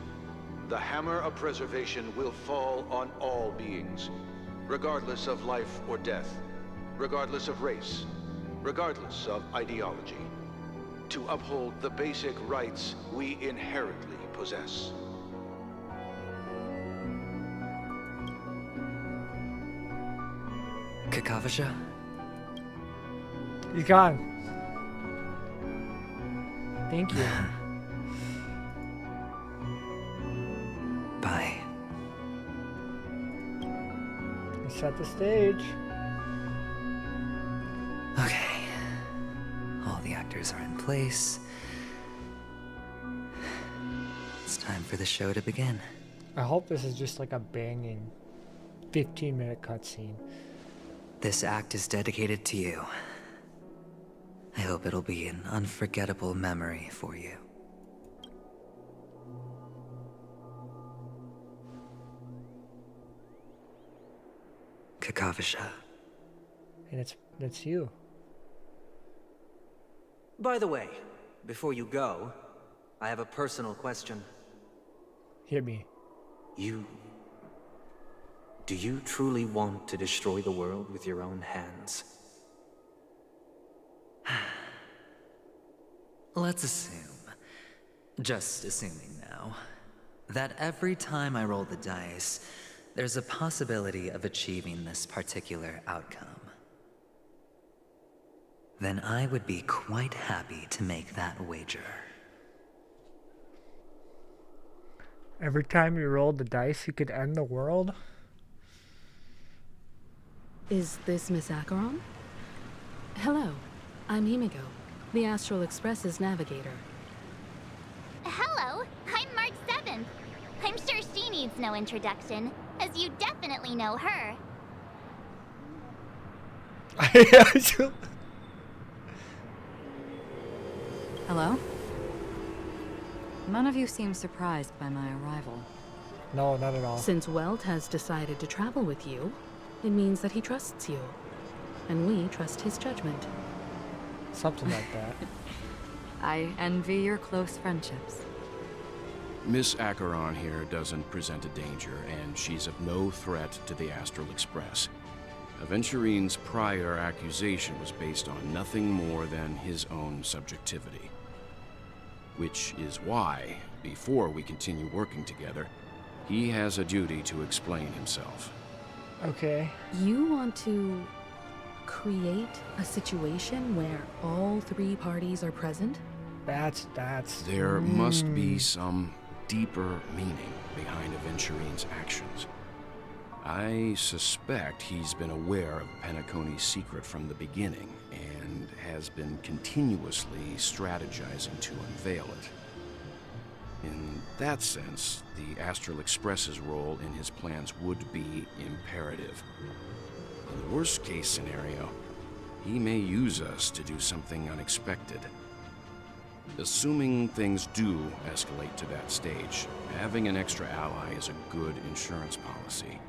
the hammer of preservation will fall on all beings, regardless of life or death, regardless of race, regardless of ideology, to uphold the basic rights we inherently possess.
Cognosphere?
He's gone. Thank you.
Bye.
Let's set the stage.
Okay. All the actors are in place. It's time for the show to begin.
I hope this is just like a banging 15-minute cutscene.
This act is dedicated to you. I hope it'll be an unforgettable memory for you. Cognosphere.
And it's you.
By the way, before you go, I have a personal question.
Hit me.
Do you truly want to destroy the world with your own hands?
Let's assume, just assuming now, that every time I roll the dice, there's a possibility of achieving this particular outcome. Then I would be quite happy to make that wager.
Every time you rolled the dice, you could end the world?
Is this Miss Acheron? Hello, I'm Himiko, the Astral Express's navigator.
Hello, I'm Mark 7th. I'm sure she needs no introduction, as you definitely know her.
Hello? None of you seem surprised by my arrival.
No, not at all.
Since Welt has decided to travel with you, it means that he trusts you. And we trust his judgment.
Something like that.
I envy your close friendships.
Miss Acheron here doesn't present a danger, and she's of no threat to the Astral Express. Aventurine's prior accusation was based on nothing more than his own subjectivity. Which is why, before we continue working together, he has a duty to explain himself.
Okay.
You want to create a situation where all three parties are present?
That's...
There must be some deeper meaning behind Aventurine's actions. I suspect he's been aware of Penacony's secret from the beginning and has been continuously strategizing to unveil it. In that sense, the Astral Express's role in his plans would be imperative. In the worst-case scenario, he may use us to do something unexpected. Assuming things do escalate to that stage, having an extra ally is a good insurance policy.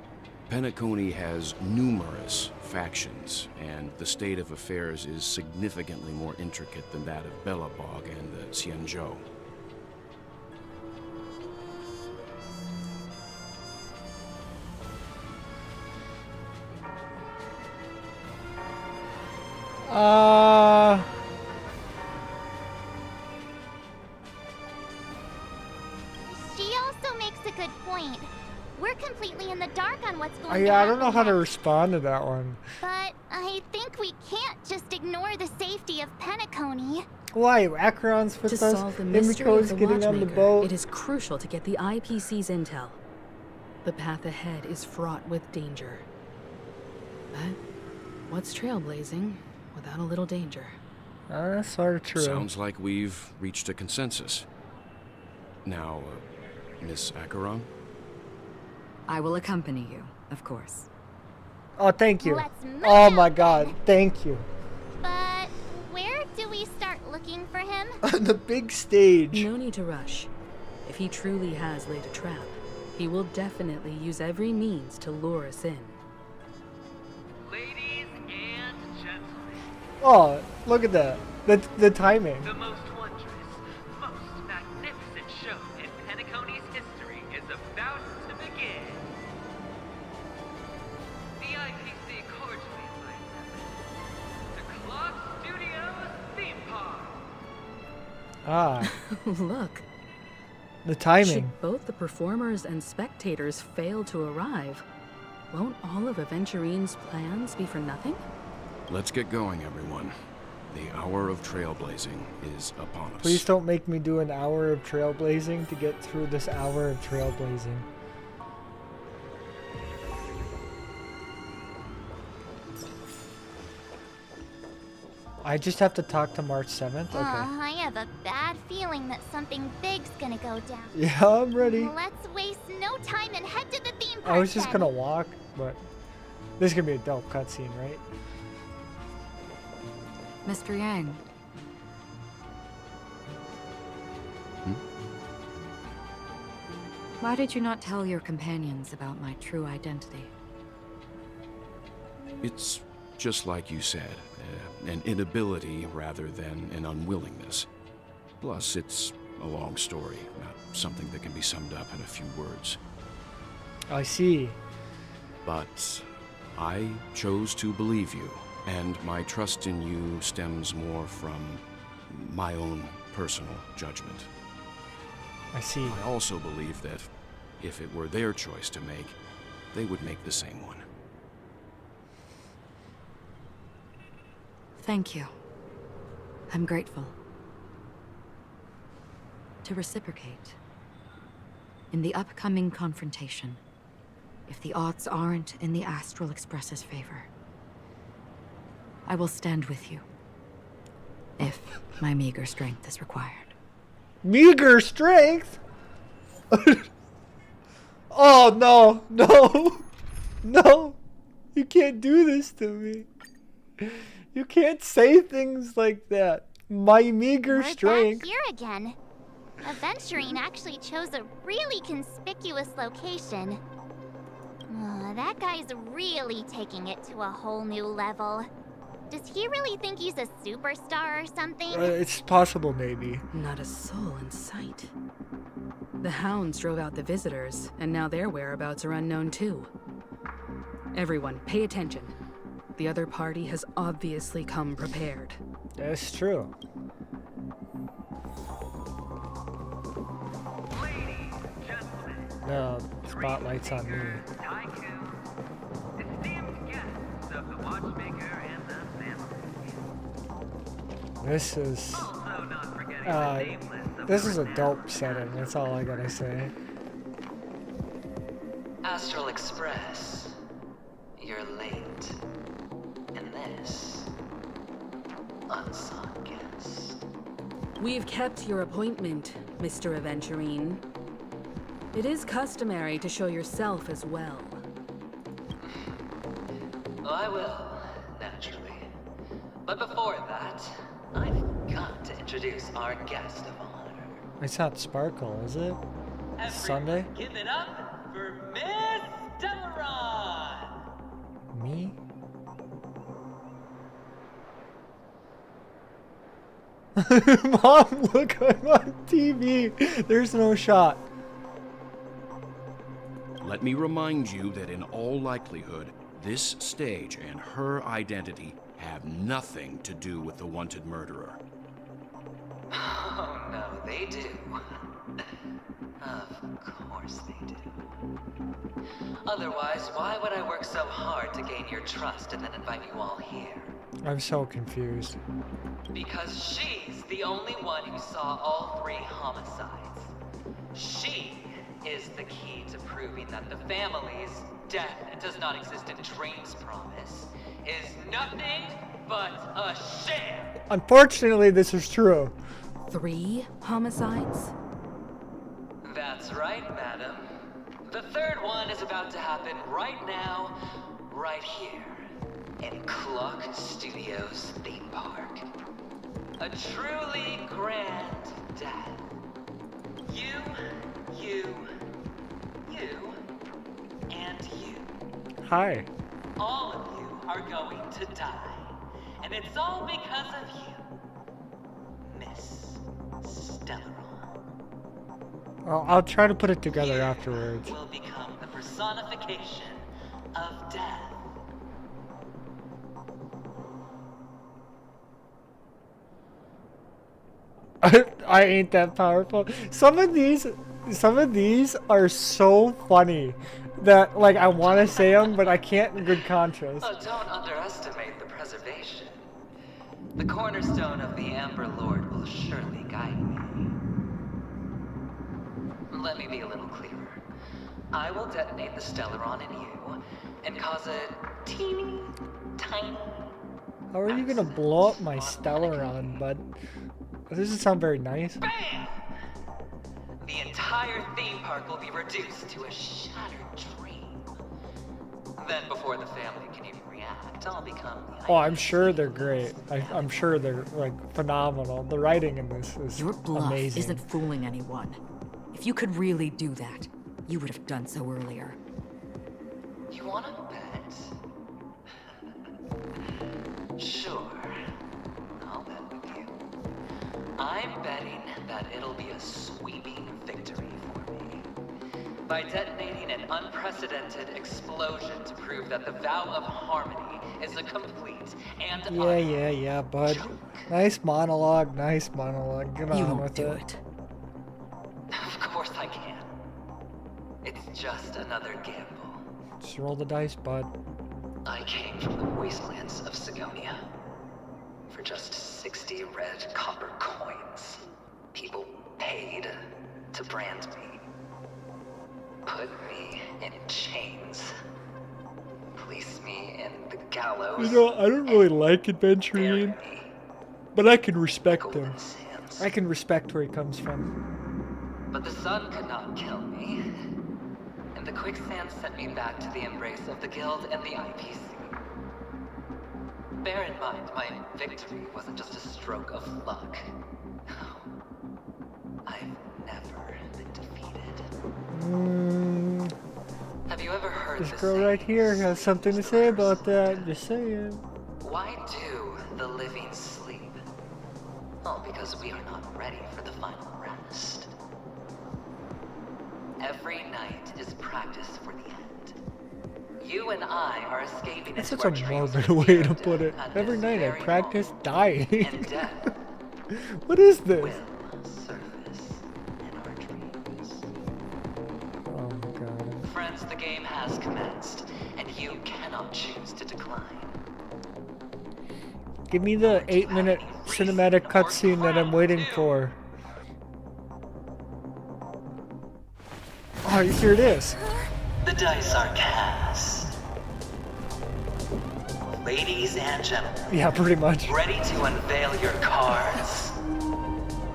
Penacony has numerous factions, and the state of affairs is significantly more intricate than that of Bellabog and the Xianzhou.
She also makes a good point. We're completely in the dark on what's going on.
Yeah, I don't know how to respond to that one.
But I think we can't just ignore the safety of Penacony.
Why? Acheron's with
To
us.
solve the mystery
Himiko's
of the
getting on the
Watchmaker,
boat.
it is crucial to get the IPC's intel. The path ahead is fraught with danger. But what's trailblazing without a little danger?
That's sort of true.
Sounds like we've reached a consensus. Now, Miss Acheron?
I will accompany you, of course.
Oh, thank you.
Let's move
Oh my
out
god,
then.
thank you.
But where do we start looking for him?
On the big stage.
No need to rush. If he truly has laid a trap, he will definitely use every means to lure us in.
Ladies and gentlemen,
Oh, look at that. The timing.
the most wondrous, most magnificent show in Penacony's history is about to begin. The IPC cordially invites everyone to Clock Studios Theme Park.
Ah,
Look,
the timing.
should both the performers and spectators fail to arrive, won't all of Aventurine's plans be for nothing?
Let's get going, everyone. The hour of trailblazing is upon us.
Please don't make me do an hour of trailblazing to get through this hour of trailblazing. I just have to talk to March 7th? Okay.
I have a bad feeling that something big's gonna go down.
Yeah, I'm ready.
Let's waste no time and head to the theme park.
I was just
then.
gonna walk, but this is gonna be a dope cutscene, right?
Mr. Yang, why did you not tell your companions about my true identity?
It's just like you said, an inability rather than an unwillingness. Plus, it's a long story, not something that can be summed up in a few words.
I see.
But I chose to believe you, and my trust in you stems more from my own personal judgment.
I see.
I also believe that if it were their choice to make, they would make the same one.
Thank you. I'm grateful. To reciprocate, in the upcoming confrontation, if the odds aren't in the Astral Express's favor, I will stand with you, if my meager strength is required.
Meager strength? Oh, no, no, no. You can't do this to me. You can't say things like that. My meager
We're
strength.
back here again. Aventurine actually chose a really conspicuous location. That guy's really taking it to a whole new level. Does he really think he's a superstar or something?
It's possible, maybe.
Not a soul in sight. The hounds drove out the visitors, and now their whereabouts are unknown too. Everyone, pay attention. The other party has obviously come prepared.
That's true.
Ladies, gentlemen,
No, spotlight's on me.
tycoons, esteemed guests of the Watchmaker and the family.
This is
Also not forgetting the nameless of
this
the
is a
renowned
dope setting. That's all I gotta say.
Astral Express, you're late. And this, unsung guest.
We've kept your appointment, Mr. Aventurine. It is customary to show yourself as well.
I will, naturally. But before that, I've got to introduce introduce our guest of honor.
It's not Sparkle, is it? Sunday?
Give it up for Miss Delaron!
Me? Mom, look, I'm on TV. There's no shot.
Let me remind you that in all likelihood, this stage and her identity have nothing to do with the wanted murderer.
Oh no, they do. Of course they do. Otherwise, why would I work so hard to gain your trust and then invite you all here?
I'm so confused.
Because she's the only one who saw all 3 homicides. She is the key to proving that the family's death does not exist in Dream's promise is nothing but a sham.
Unfortunately, this is true.
3 homicides?
That's right, madam. The 3rd one is about to happen right now, right here, in Clock Studios theme park. A truly grand death. You, and you.
Hi.
All of you are going to die. And it's all because of you, Miss Stellaron.
I'll try to put it together afterwards.
Will become the personification of death.
I ain't that powerful. Some of these are so funny that like I want to say them, but I can't in good conscience.
Oh, don't underestimate the preservation. The cornerstone of the Amber Lord will surely guide me. Let me be a little clearer. I will detonate the Stellaron in you and cause a teeny, tiny...
How are you gonna blow up my Stellaron, bud? That doesn't sound very nice.
BAM! The entire theme park will be reduced to a shattered dream. Then before the family can even react, I'll become the...
Oh, I'm sure they're great. I'm sure they're like phenomenal. The writing in this is
Your bluff
amazing.
isn't fooling anyone. If you could really do that, you would have done so earlier.
You wanna bet? Sure. I'll bet with you. I'm betting that it'll be a sweeping victory for me. By detonating an unprecedented explosion to prove that the vow of harmony is a complete and
Yeah, bud. Nice monologue, Get
You
on
won't
with
do
it.
it.
Of course I can. It's just another gamble.
Just roll the dice, bud.
I came from the wastelands of Sigonia. For just 60 red copper coins, people paid to brand me. Put me in chains. Place me in the gallows.
You know, I don't really like adventuring, but I can respect him. I can respect where he comes from.
But the sun could not kill me. And the quicksand sent me back to the embrace of the Guild and the IPC. Bear in mind, my victory wasn't just a stroke of luck. I've never been defeated. Have you ever heard
This
the
girl
saying,
right here has something to say about that. Just saying.
why do the living sleep? Oh, because we are not ready for the final rest. Every night is practice for the end. You and I are escaping
That's
into
such
our
a
dreams
morbid
with
way
the
to
end
put it.
at
Every
this
night I
very
practice
moment.
dying.
And death
What is this?
will surface in our dreams.
Oh my god.
Friends, the game has commenced, and you cannot choose to decline.
Give me the 8-minute cinematic cutscene that I'm waiting for. Oh, here it is.
The dice are cast. Ladies and gentlemen,
Yeah, pretty much.
ready to unveil your cards?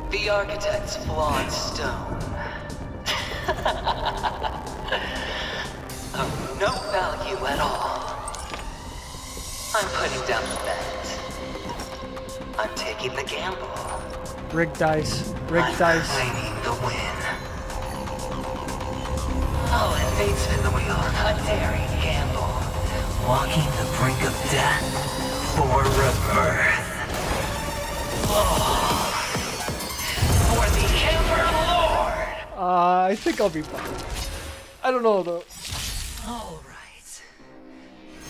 The architect's flawed stone. Of no value at all. I'm putting down the bet. I'm taking the gamble.
Rig dice. Rig dice.
Claiming the win. Oh, and fate spin the wheel. A daring gamble. Walking the brink of death for rebirth. Oh. For the Emperor Lord.
I think I'll be fine. I don't know though.
All right.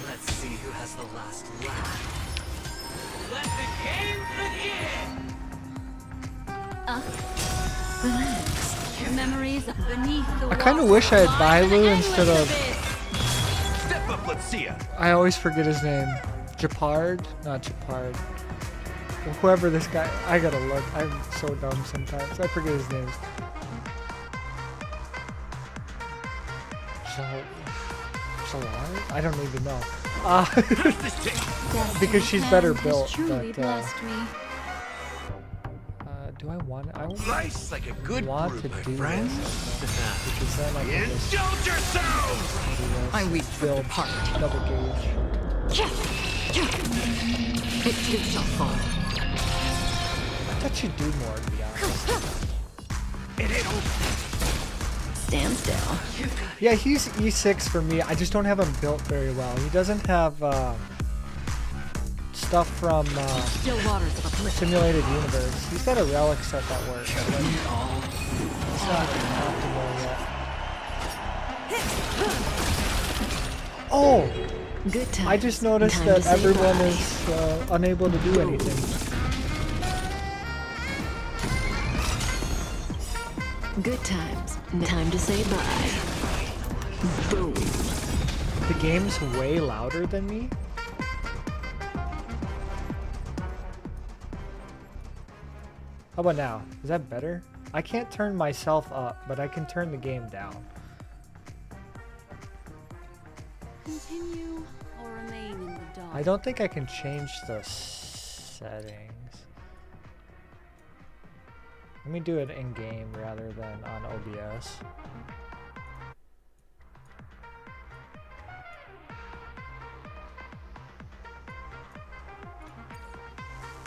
Let's see who has the last laugh.
Let the game begin!
Relax. Your memories are beneath the
I kind of wish I had Bailu instead of.
Step up, let's see ya.
I always forget his name. Japard? Not Japard. Whoever this guy. I gotta look. I'm so dumb sometimes. I forget his names. Solar? I don't even know. Because she's better built.
Truly
But,
blessed me.
do I want it? I
Nice, like a good
want
brew,
to
my
do
friend.
this. Because then I can just
Indulge yourself!
do this.
I weep for
build double gauge.
It too shall fall.
I thought you'd do more, to be honest.
It ain't over.
Stand still.
Yeah, he's E6 for me. I just don't have him built very well. He doesn't have stuff from
Still waters of uplift.
Simulated Universe. He's got a relic set that works. But it's not optimal yet. Oh!
Good time.
I just noticed
Time
that
to say
everyone
bye.
is unable to do anything.
Good times. Time to say bye. Boom.
The game's way louder than me. How about now? Is that better? I can't turn myself up, but I can turn the game down.
Continue or remain in the dark.
I don't think I can change the settings. Let me do it in game rather than on OBS.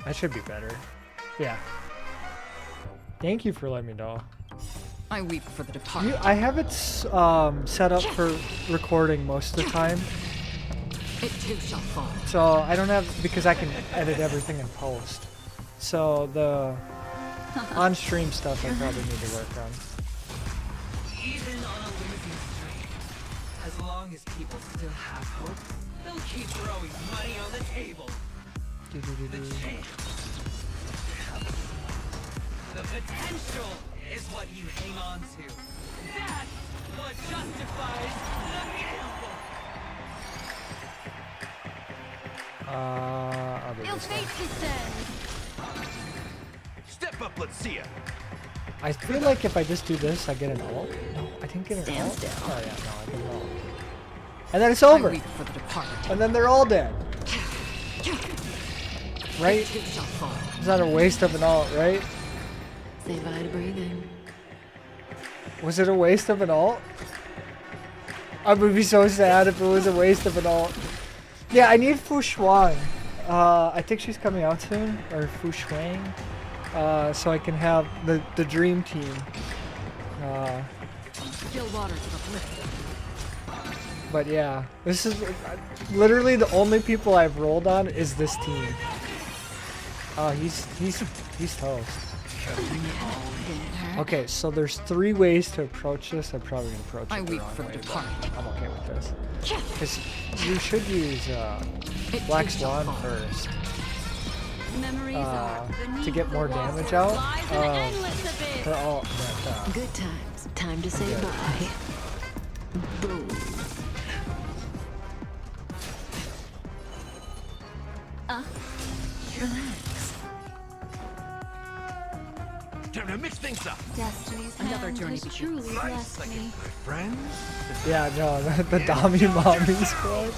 That should be better. Yeah. Thank you for letting me know.
I weep for the departed.
I have it set up for recording most of the time.
It too shall fall.
So I don't have, because I can edit everything in post. So the on-stream stuff I probably need to work on.
Even on a losing streak, as long as people still have hope, they'll keep throwing money on the table. The chance, the potential is what you hang on to. That's what justifies the gamble.
I'll do this one.
Step up, let's see ya.
I feel like if I just do this, I get an ult. No, I didn't get an
Stand
ult.
still.
Oh yeah, no, I get an ult. And then it's
I
over.
weep for the departed.
And then they're all dead. Right?
It too shall fall.
It's not a waste of an ult, right?
Say bye to breathing.
Was it a waste of an ult? I would be so sad if it was a waste of an ult. Yeah, I need Fu Shuang. I think she's coming out soon, or Fu Shuang. So I can have the dream team.
Still waters of uplift.
But yeah, this is literally the only people I've rolled on is this team. He's toast. Okay, so there's 3 ways to approach this. I'm probably gonna approach
I
it the
weep
wrong
for the
way, but
departed.
I'm okay with this. Because you should use Black Swan first
Memories are
to get more damage out. For all, but,
good times. Time to say bye. Boom. Relax.
Time to mix things up.
Destiny's
Another
hand
journey
has
begins.
truly blessed
Like
me.
my friends.
yeah, no, the Dami Mommy squad.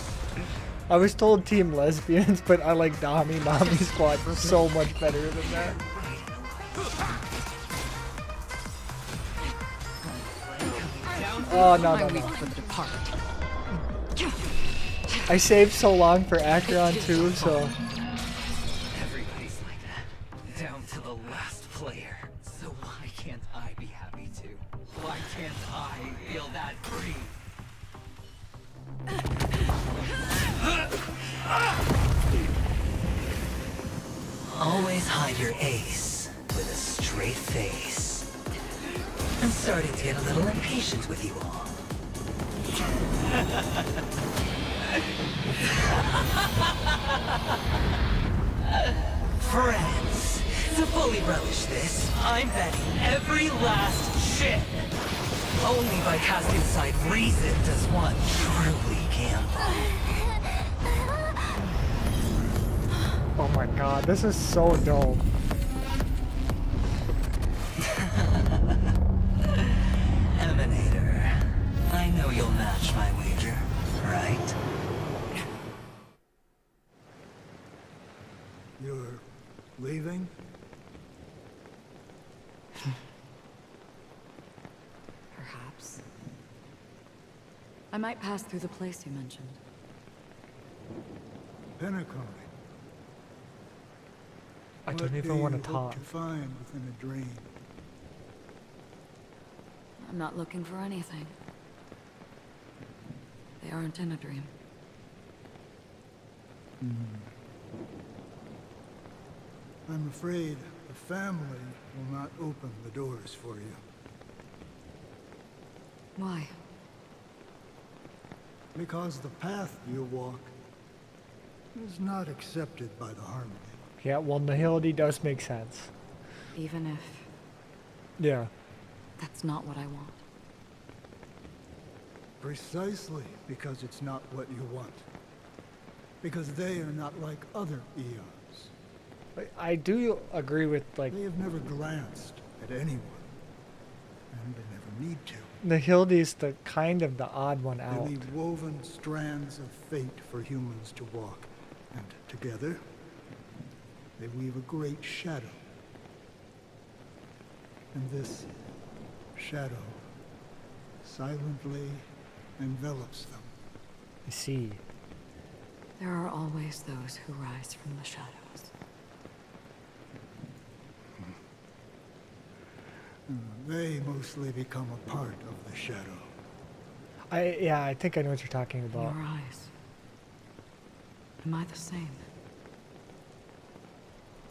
I was told Team Lesbians, but I like Dami Mommy squad so much better than that. Oh, no,
I
no,
weep
no.
for the departed.
I saved so long for Acheron too, so
Everybody's like that. Down to to the last player. So why can't I be happy too? Why can't I feel that free?
Always hide your ace with a straight face. I'm starting to get a little impatient with you all. Friends, to fully relish this, I'm betting every last chip. Only by casting aside reason does one truly gamble.
Oh my god, this is so dope.
Emanator, I know you'll match my wager, right?
You're leaving?
Perhaps. I might pass through the place you mentioned.
Penacony.
I don't even want to
What do you hope
talk.
to find within a dream?
I'm not looking for anything. They aren't in a dream.
I'm afraid the family will not open the doors for you.
Why?
Because the path you walk is not accepted by the Harmony.
Yeah, well, nihility does make sense.
Even if
Yeah.
that's not what I want.
Precisely because it's not what you want. Because they are not like other eons.
I do agree with, like,
They have never glanced at anyone. And they never need to.
nihility is the kind of the odd one
They
out.
leave woven strands of fate for humans to walk. And together, they weave a great shadow. And this shadow silently envelops them.
I see.
There are always those who rise from the shadows.
They mostly become a part of the shadow.
Yeah, I think I know what you're talking about.
Your eyes. Am I the same?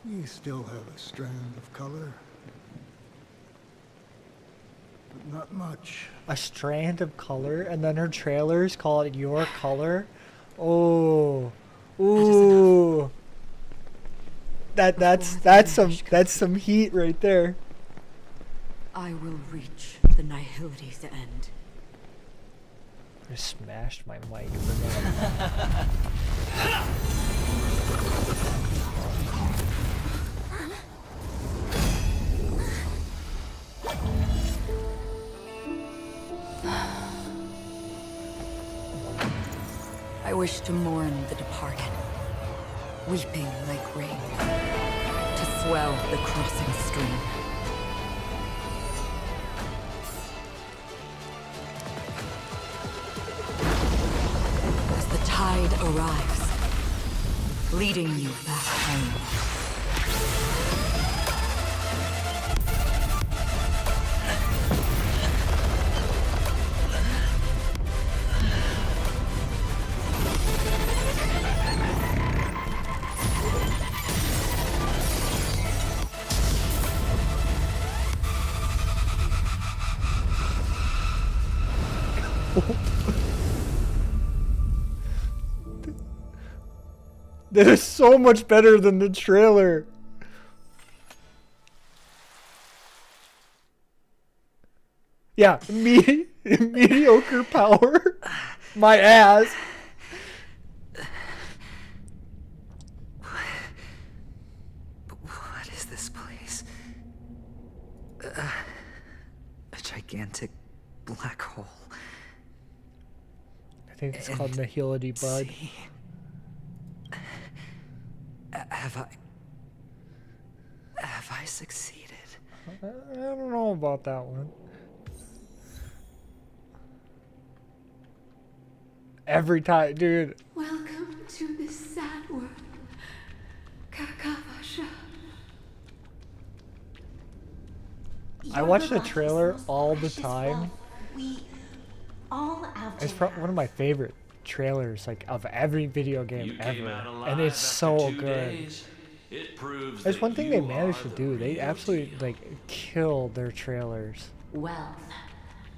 You still have a strand of color. But not much.
A strand of color, and then her trailers call it your color. Oh, ooh, that's some heat right there.
I will reach the nihility's end.
I just smashed my mic for that.
I wish to mourn the departed, weeping like rain, to swell the crossing stream. As the tide arrives, leading you back home.
That is so much better than the trailer. Yeah, mediocre power. My ass.
What is this place? A gigantic black hole.
I think it's called nihility, bud.
See? Have I succeeded?
I don't know about that one. Every time, dude.
Welcome to this sad world, Kakavasha.
I watch the trailer all the time.
We all out
It's one of my favorite trailers, like, of every video game ever, and it's so good. There's one thing they managed to do. They absolutely, like, kill their trailers.
Wealth,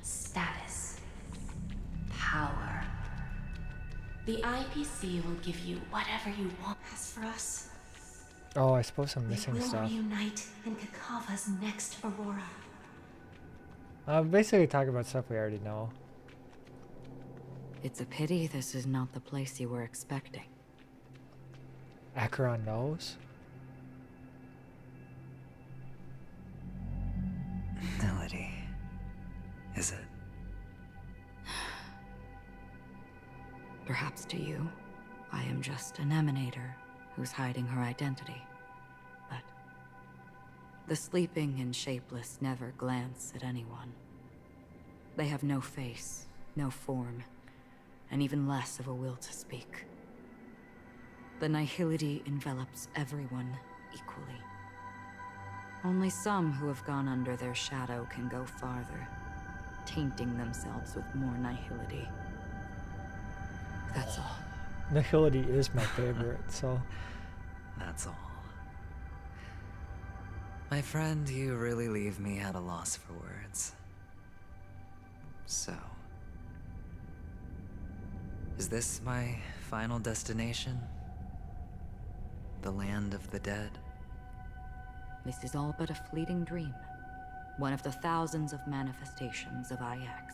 status, power. The IPC will give you whatever you want. As for us,
Oh, I suppose I'm missing
we will
stuff.
reunite in Kakava's next aurora.
I'm basically talking about stuff we already know.
It's a pity this is not the place you were expecting.
Acheron knows?
Melody. Is it?
Perhaps to you, I am just an emanator who's hiding her identity. But the sleeping and shapeless never glance at anyone. They have no face, no form, and even less of a will to speak. The nihility envelops everyone equally. Only some who have gone under their shadow can go farther, tainting themselves with more nihility. That's all.
Nihility is my favorite, so...
That's all. My friend, you really leave me at a loss for words. So... is this my final destination? The land of the dead?
This is all but a fleeting dream. One of the thousands of manifestations of IX.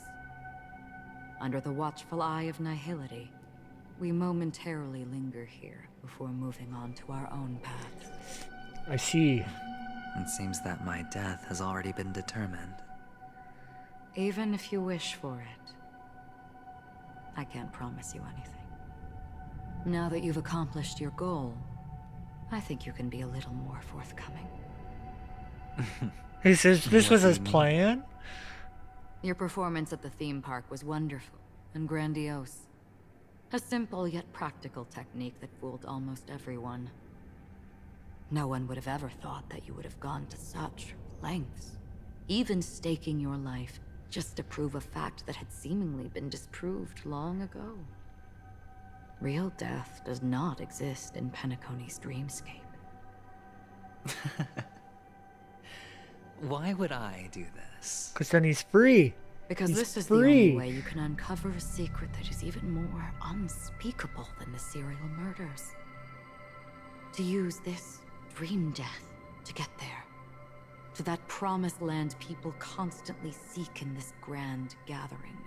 Under the watchful eye of nihility, we momentarily linger here before moving on to our own paths.
I see.
It seems that my death has already been determined.
Even if you wish for it, I can't promise you anything. Now that you've accomplished your goal, I think you can be a little more forthcoming.
He says this was his plan?
Your performance at the theme park was wonderful and grandiose. A simple yet practical technique that fooled almost everyone. No one would have ever thought that you would have gone to such lengths, even staking your life just to prove a fact that had seemingly been disproved long ago. Real death does not exist in Penacony's dreamscape.
Why would I do this?
Because then he's free.
Because
he's
this is
free.
the only way you can uncover a secret that is even more unspeakable than the serial murders. To use this dream death to get there. To that promised land people constantly seek in this grand gathering.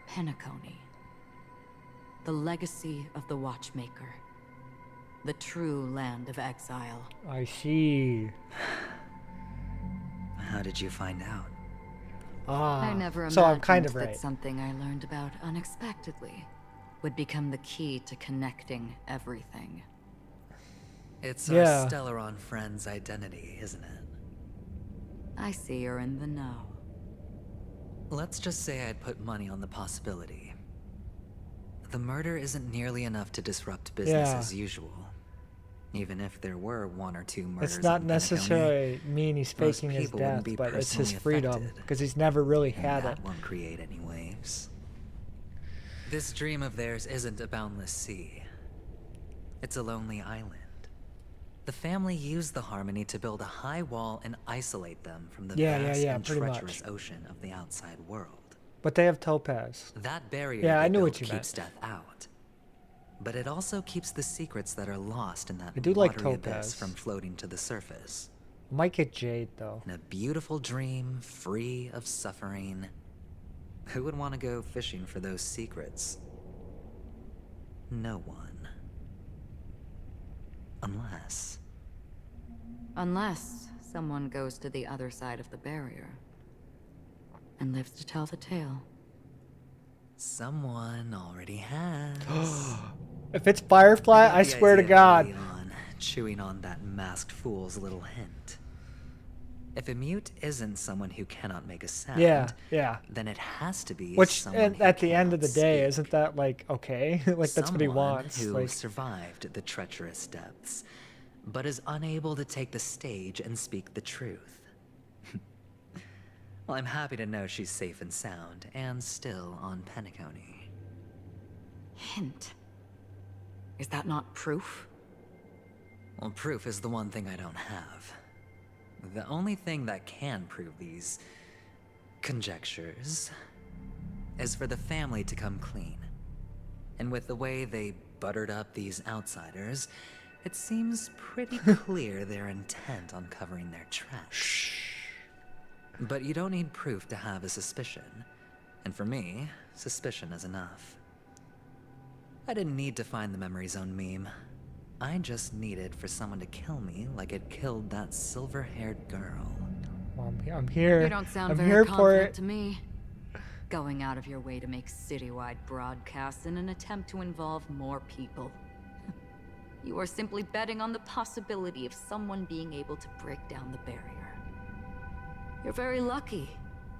Penacony. The legacy of the Watchmaker. The true land of exile.
I see.
How did you find out?
I never imagined
so I'm kind of right.
that something I learned about unexpectedly would become the key to connecting everything.
It's our Stellaron friend's identity, isn't it?
I see you're in the know.
Let's just say I'd put money on the possibility. The murder isn't nearly enough to disrupt business as usual. Even if there were one or two murders.
It's not
in
necessarily mean he's faking his death, but it's his freedom, because he's never really had it.
That won't create any waves. This dream of theirs isn't a boundless sea. It's a lonely island. The family used the Harmony to build a high wall and isolate them from the vast and treacherous ocean of the outside world.
But they have Topaz.
That barrier
I knew
built
what you
keeps
meant.
death out. But it also keeps the secrets that are lost in that
I do like
watery
Topaz.
abyss from floating to the surface.
Might get Jade, though.
In a beautiful dream, free of suffering. Who would want to go fishing for those secrets? No one.
Unless someone goes to the other side of the barrier and lives to tell the tale.
Someone already has.
If it's Firefly, I swear to God.
Chewing on that masked fool's little hint. If a mute isn't someone who cannot make a sound, then it has to be someone who
at the end of the day,
speak.
isn't that like okay? Like that's what he wants.
Who
like
survived the treacherous depths, but is unable to take the stage and speak the truth. Well, I'm happy to know she's safe and sound, and still on Penacony.
Hint. Is that not proof?
Well, proof is the one thing I don't have. The only thing that can prove these conjectures is for the family to come clean. And with the way they buttered up these outsiders, it seems pretty clear they're intent on covering their tracks. But you don't need proof to have a suspicion. And for me, suspicion is enough. I didn't need to find the memory zone meme. I just needed for someone to kill me like it killed that silver-haired girl.
Well, I'm here.
You don't sound
I'm
very
here for
confident
it.
to me. Going out of your way to make citywide broadcasts in an attempt to involve more people. You are simply betting on the possibility of someone being able to break down the barrier. You're very lucky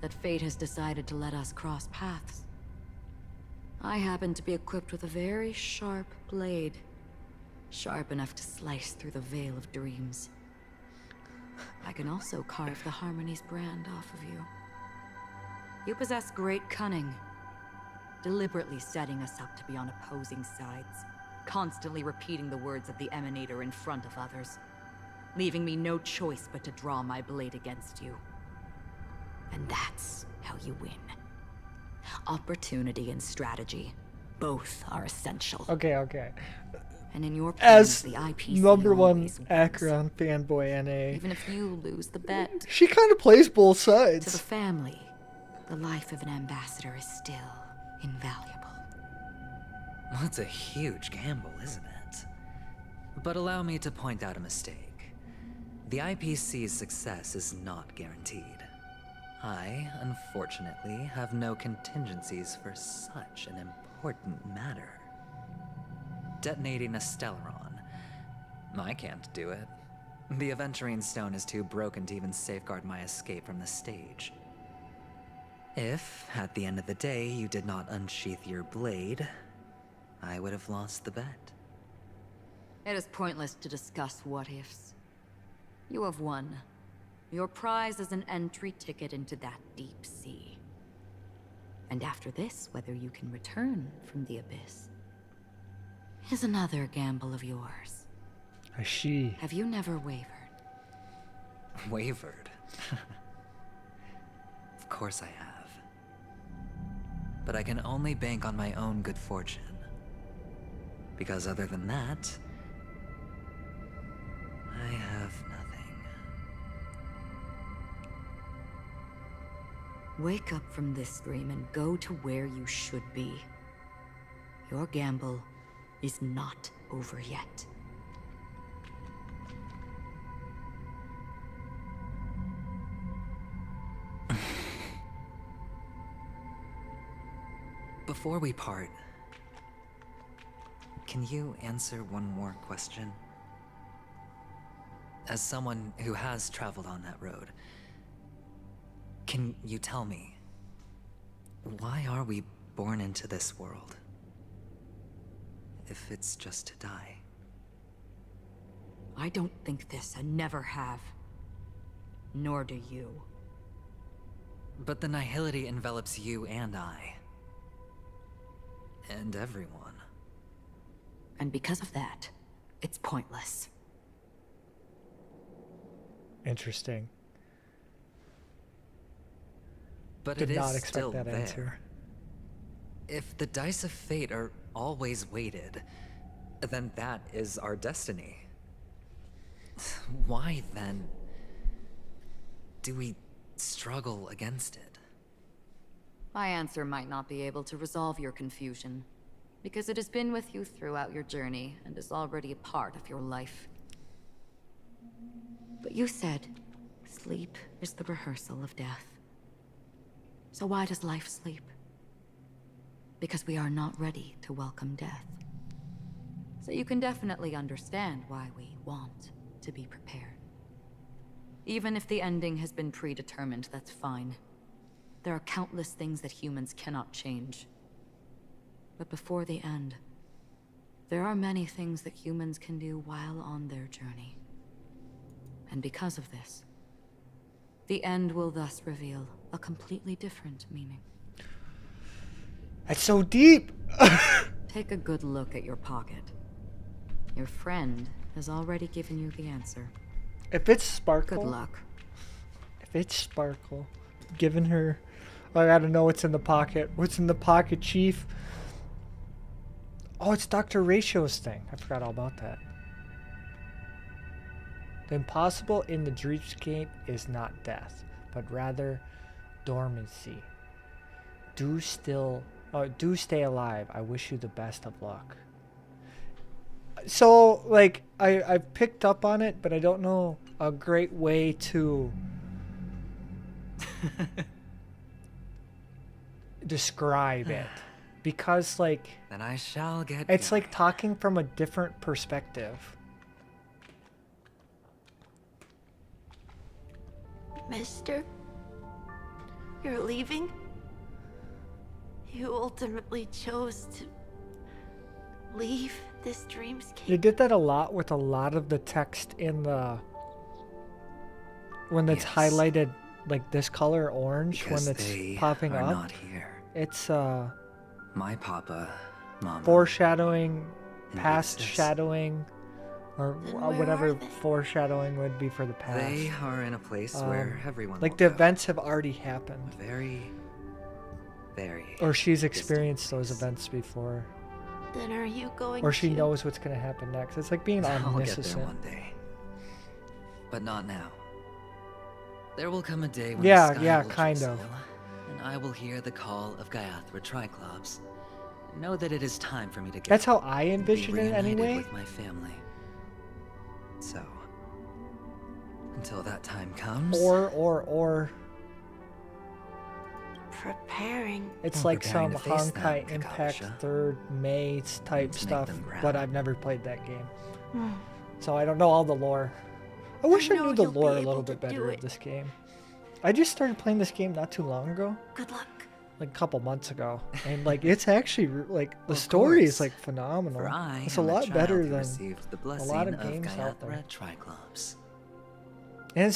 that fate has decided to let us cross paths. I happen to be equipped with a very sharp blade. Sharp enough to slice through the veil of dreams. I can also carve the Harmony's brand off of you. You possess great cunning, deliberately setting us up to be on opposing sides, constantly repeating the words of the Emanator in front of others, leaving me no choice but to draw my blade against you. And that's how you win. Opportunity and strategy, both are essential.
Okay.
And in your plans,
As
the IPC
number one
always wins.
Acheron fanboy NA,
Even if you lose the bet.
she kind of plays both
To the
sides.
family, the life of an ambassador is still invaluable.
Well, it's a huge gamble, isn't it? But allow me to point out a mistake. The IPC's success is not guaranteed. I, unfortunately, have no contingencies for such an important matter. Detonating a Stellaron. I can't do it. The Aventurine Stone is too broken to even safeguard my escape from the stage. If, at the end of the day, you did not unsheath your blade, I would have lost the bet.
It is pointless to discuss what-ifs. You have won. Your prize is an entry ticket into that deep sea. And after this, whether you can return from the abyss is another gamble of yours.
She.
Have you never wavered?
Wavered? Of course I have. But I can only bank on my own good fortune. Because other than that, I have nothing.
Wake up from this dream and go to where you should be. Your gamble is not over yet.
Before we part, can you answer one more question? As someone who has traveled on that road, can you tell me, why are we born into this world? If it's just to die.
I don't think this and never have. Nor do you.
But the nihility envelops you and I. And everyone.
And because of that, it's pointless.
Interesting.
But
Did
it
not
is
expect
still
that
there.
answer.
If the dice of fate are always weighted, then that is our destiny. Why, then, do we struggle against it?
My answer might not be able to resolve your confusion, because it has been with you throughout your journey and is already a part of your life. But you said, sleep is the rehearsal of death. So why does life sleep? Because we are not ready to welcome death. So you can definitely understand why we want to be prepared. Even if the ending has been predetermined, that's fine. There are countless things that humans cannot change. But before the end, there are many things that humans can do while on their journey. And because of this, The end will thus reveal a completely different meaning.
That's so deep.
Take a good look at your pocket. Your friend has already given you the answer.
If it's Sparkle.
Good luck.
If it's Sparkle, giving her, I gotta know what's in the pocket. What's in the pocket, Chief? Oh, it's Dr. Ratio's thing. I forgot all about that. The impossible in the dreamscape is not death, but rather dormancy. Do stay alive. I wish you the best of luck. So, like, I've picked up on it, but I don't know a great way to describe it. Because, like,
then I shall get
it's like talking from a different perspective.
Mister, you're leaving? You ultimately chose to leave this dreamscape?
They did that a lot with a lot of the text in the... when it's highlighted, like, this color orange,
because
when it's
they
popping
are
up.
not here.
It's,
my papa, mama,
foreshadowing,
and
past
big sis.
shadowing, or
Then where
whatever
are they?
foreshadowing would be for the past.
They are in a place where everyone
like
will
the
go.
events have already happened.
Very, very.
Or she's experienced those events before.
Then are you going
Or she
to...
knows what's going to happen next. It's like being
I'll get there
omniscient.
one day, but not now. There will come a day when
Yeah,
the sky
yeah,
will
kind
drizzle,
of.
and I will hear the call of Gaiathra Triclops. Know that it is time for me to go.
That's how I
and be
envision it
reunited
anyway.
with my family. So, until that time comes,
Or
preparing.
it's
I'm
like some
preparing to face
Honkai
them,
Impact
Kakasha.
3rd May type
To make
stuff,
them proud.
but I've never played that game.
Hmm.
So I don't know all the lore. I wish I
know
knew the
you'll be
lore a
able
little
to
bit
do
better of
it.
this game. I just started playing this game not too long ago,
Good luck.
like a couple months ago, and like it's actually like the
Of
story is
course,
like phenomenal.
for I
It's a
am the
lot
child
better
who
than
received the
a
blessing
lot of games out
Gaiathra
there.
Triclops.
And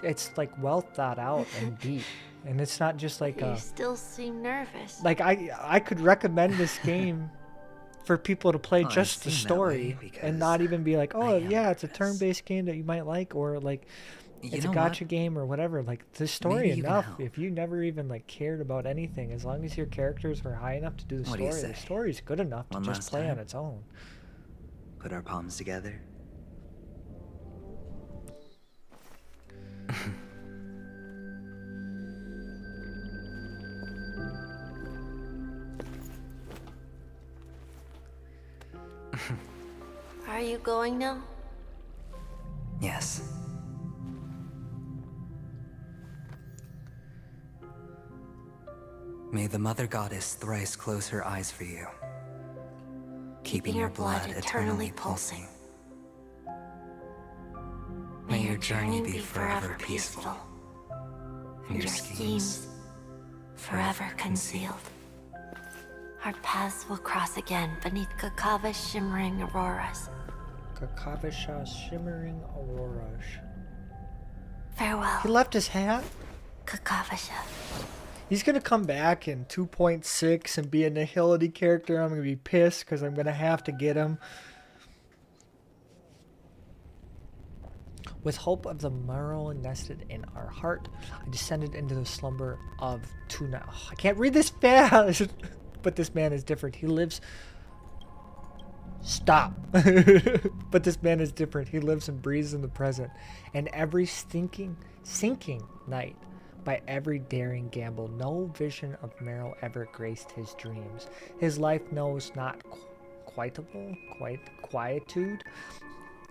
it's like well thought out and deep, and it's not just like
You
a
still seem nervous.
like I could recommend this game for people to play
Well, it
just the
seemed that way
story and not even be like, oh yeah, it's a turn-based game that you might like, or like it's a
know what?
gacha game or whatever. Like the story
Maybe you can
enough.
help.
If you never even like cared about anything, as long as your characters were high enough to do the
What do you
story, the
say?
story's good enough to
One
just
last
play on
time?
its own.
Put our palms together.
Are you going now?
Yes. May the Mother Goddess thrice close her eyes for you, keeping your blood eternally pulsing. May your journey be forever peaceful, and your schemes
forever concealed. Our paths will cross again beneath Kakava's shimmering auroras.
Kakavasha's shimmering auroras.
Farewell,
He left his hat.
Kakavasha.
He's gonna come back in 2.6 and be a nihility character. I'm gonna be pissed because I'm gonna have to get him. With hope of the morrow nested in our heart, I descended into the slumber of Tuna. Oh, I can't read this fast, but this man is different. He lives. Stop. But this man is different. He lives and breathes in the present, and every sinking night. By every daring gamble, no vision of Meryl ever graced his dreams. His life knows not quietude.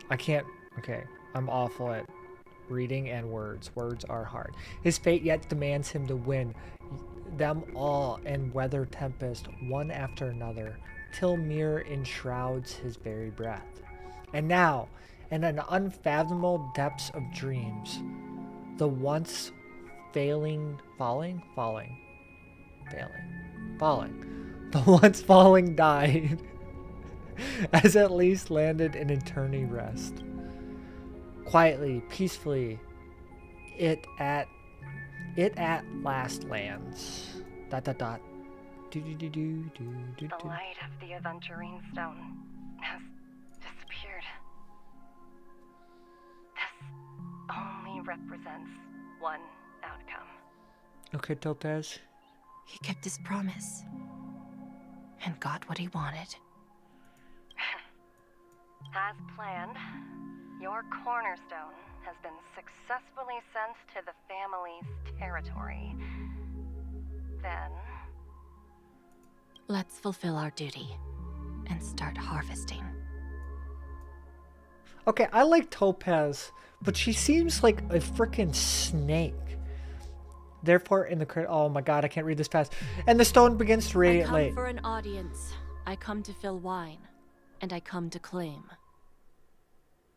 I can't. Okay, I'm awful at reading and words. Words are hard. His fate yet demands him to win them all and weather tempest one after another, till mirror enshrouds his very breath. And now, in an unfathomable depths of dreams, the once falling. The once falling died, as at least landed in eternity rest. Quietly, peacefully, it at last lands. ... Do do do do do do.
The light of the Aventurine Stone has disappeared. This only represents one outcome.
Okay, Topaz.
He kept his promise and got what he wanted.
As planned, your cornerstone has been successfully sent to the family's territory. Then...
let's fulfill our duty and start harvesting.
Okay, I like Topaz, but she seems like a freaking snake. Therefore, in the oh my god, I can't read this past. And the stone begins to radiate
I
light.
come for an audience. I come to fill wine, and I come to claim.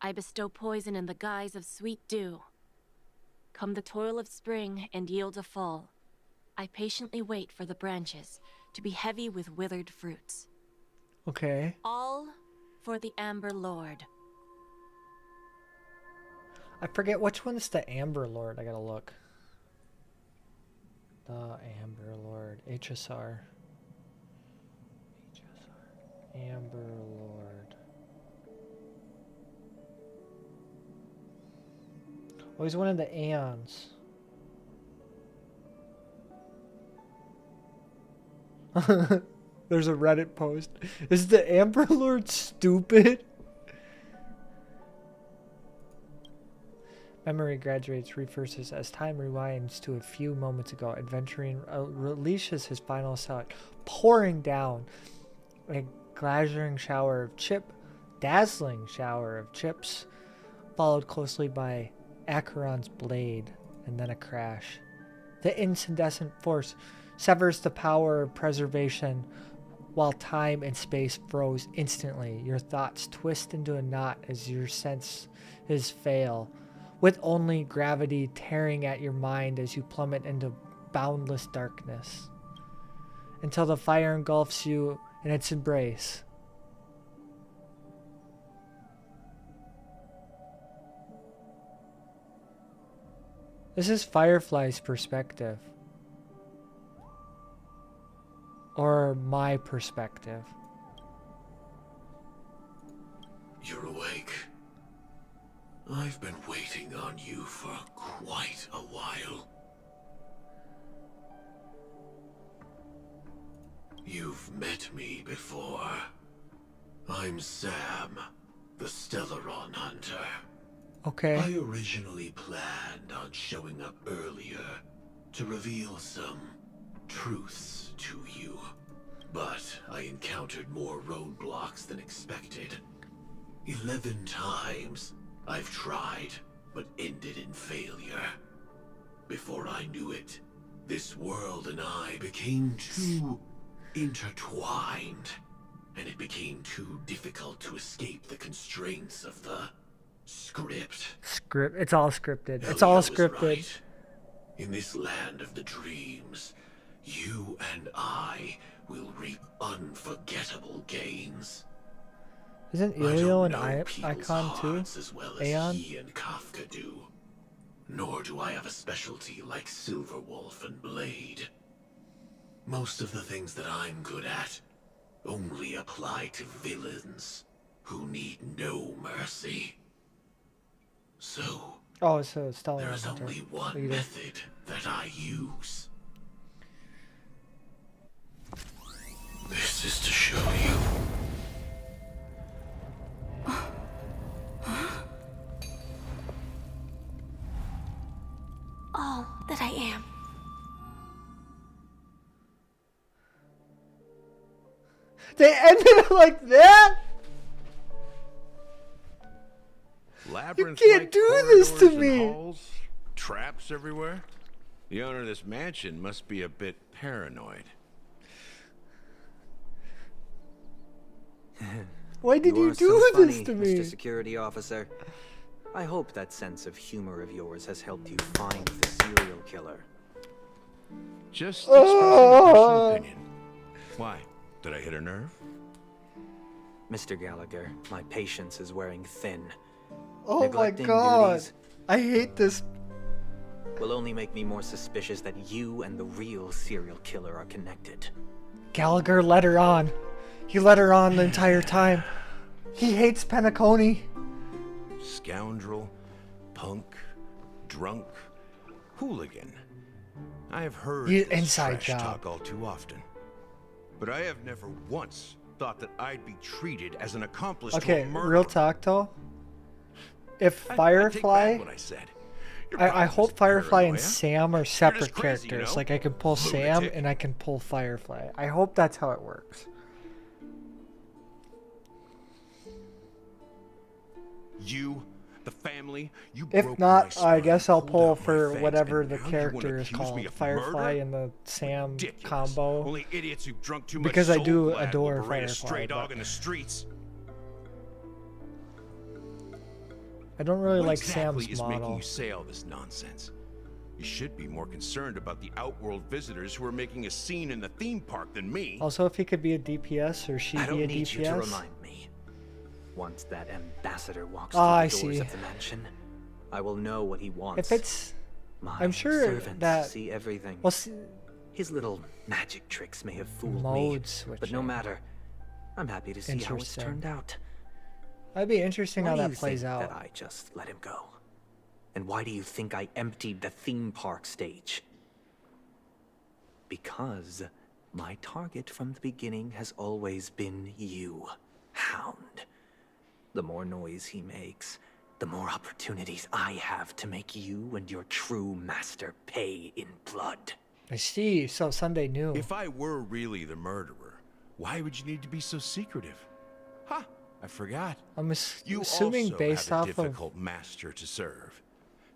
I bestow poison in the guise of sweet dew. Come the toil of spring and yield a fall. I patiently wait for the branches to be heavy with withered fruits.
Okay.
All for the Amber Lord.
I forget which one's the Amber Lord. I gotta look. The Amber Lord. HSR. Amber Lord. Oh, he's one of the Aeons. There's a Reddit post. Is the Amber Lord stupid? Memory graduates, reverses as time rewinds to a few moments ago. Adventuring releases his final shot, pouring down a dazzling shower of chips, followed closely by Acheron's blade, and then a crash. The incandescent force severs the power of preservation, while time and space froze instantly. Your thoughts twist into a knot as your senses fail, with only gravity tearing at your mind as you plummet into boundless darkness, until the fire engulfs you in its embrace. This is Firefly's perspective. Or my perspective.
You're awake. I've been waiting on you for quite a while. You've met me before. I'm Sam, the Stellaron Hunter.
Okay.
I originally planned on showing up earlier to reveal some truths to you, but I encountered more roadblocks than expected. 11 times I've tried, but ended in failure. Before I knew it, this world and I became too intertwined, and it became too difficult to escape the constraints of the script.
It's all scripted. It's all scripted.
Right. In this land of the dreams, you and I will reap unforgettable gains.
Isn't Elio an icon too?
As well as
Aeon?
he and Kafka do. Nor do I have a specialty like Silverwolf and Blade. Most of the things that I'm good at only apply to villains who need no mercy. So,
so Stellar
there is only one method that I use. This is to show you.
All that I am.
They ended it like that? You can't do this to me.
Halls, traps everywhere. The owner of this mansion must be a bit paranoid.
Why did you do
so
this
funny,
to me?
Mr. Security Officer. I hope that sense of humor of yours has helped you find the serial killer.
Just expressing a personal opinion. Why? Did I hit a nerve?
Mr. Gallagher, my patience is wearing thin.
Oh my god. I hate this.
will only make me more suspicious that you and the real serial killer are connected.
Gallagher let her on. He let her on the entire time. He hates Penacony.
Scoundrel, punk, drunk, hooligan. I have heard this
inside
trash
job.
talk all too often. But I have never once thought that I'd be treated as an accomplice to a murderer.
Real talk though. If
I
Firefly,
take back what I said.
I hope Firefly and Sam are separate
crazy,
characters.
you know?
Like I can pull Sam
Lunatic.
and I can pull Firefly. I hope that's how it works.
You, the family, you
If
broke
not,
my spine,
I guess I'll
pulled
pull
out my
for
fangs,
whatever
and
the
now you
character
wanna
is
accuse me
called,
of
Firefly
murder?
and the Sam
Ridiculous.
combo.
Only idiots who've drunk too much
Because I
Soul
do
Glad
adore
will berate a
Firefly,
stray dog
but-
in the streets.
I don't really
What
like
exactly
Sam's
is making
model.
you say all this nonsense? You should be more concerned about the outworld visitors who are making a scene in the theme park than me.
Also, if he could be a DPS or she
I don't
be a
need
DPS.
you to remind me. Once that ambassador walks
Ah,
through
I
the doors
see.
of the mansion, I will know what he wants.
If it's,
My
I'm sure
servants
that
see everything.
well,
His little magic tricks may have fooled
Mode
me,
switching.
but no matter. I'm happy to see how it's
Interesting.
turned out.
that'd be interesting
Why
how
do
that
you
plays
think
out.
that I just let him go? And why do you think I emptied the theme park stage? Because my target from the beginning has always been you, Hound. The more noise he makes, the more opportunities I have to make you and your true master pay in blood.
I see. So Sunday knew.
If I were really the murderer, why would you need to be so secretive? Huh, I forgot.
I'm
You
assuming
also
based
have a
off of
difficult master to serve.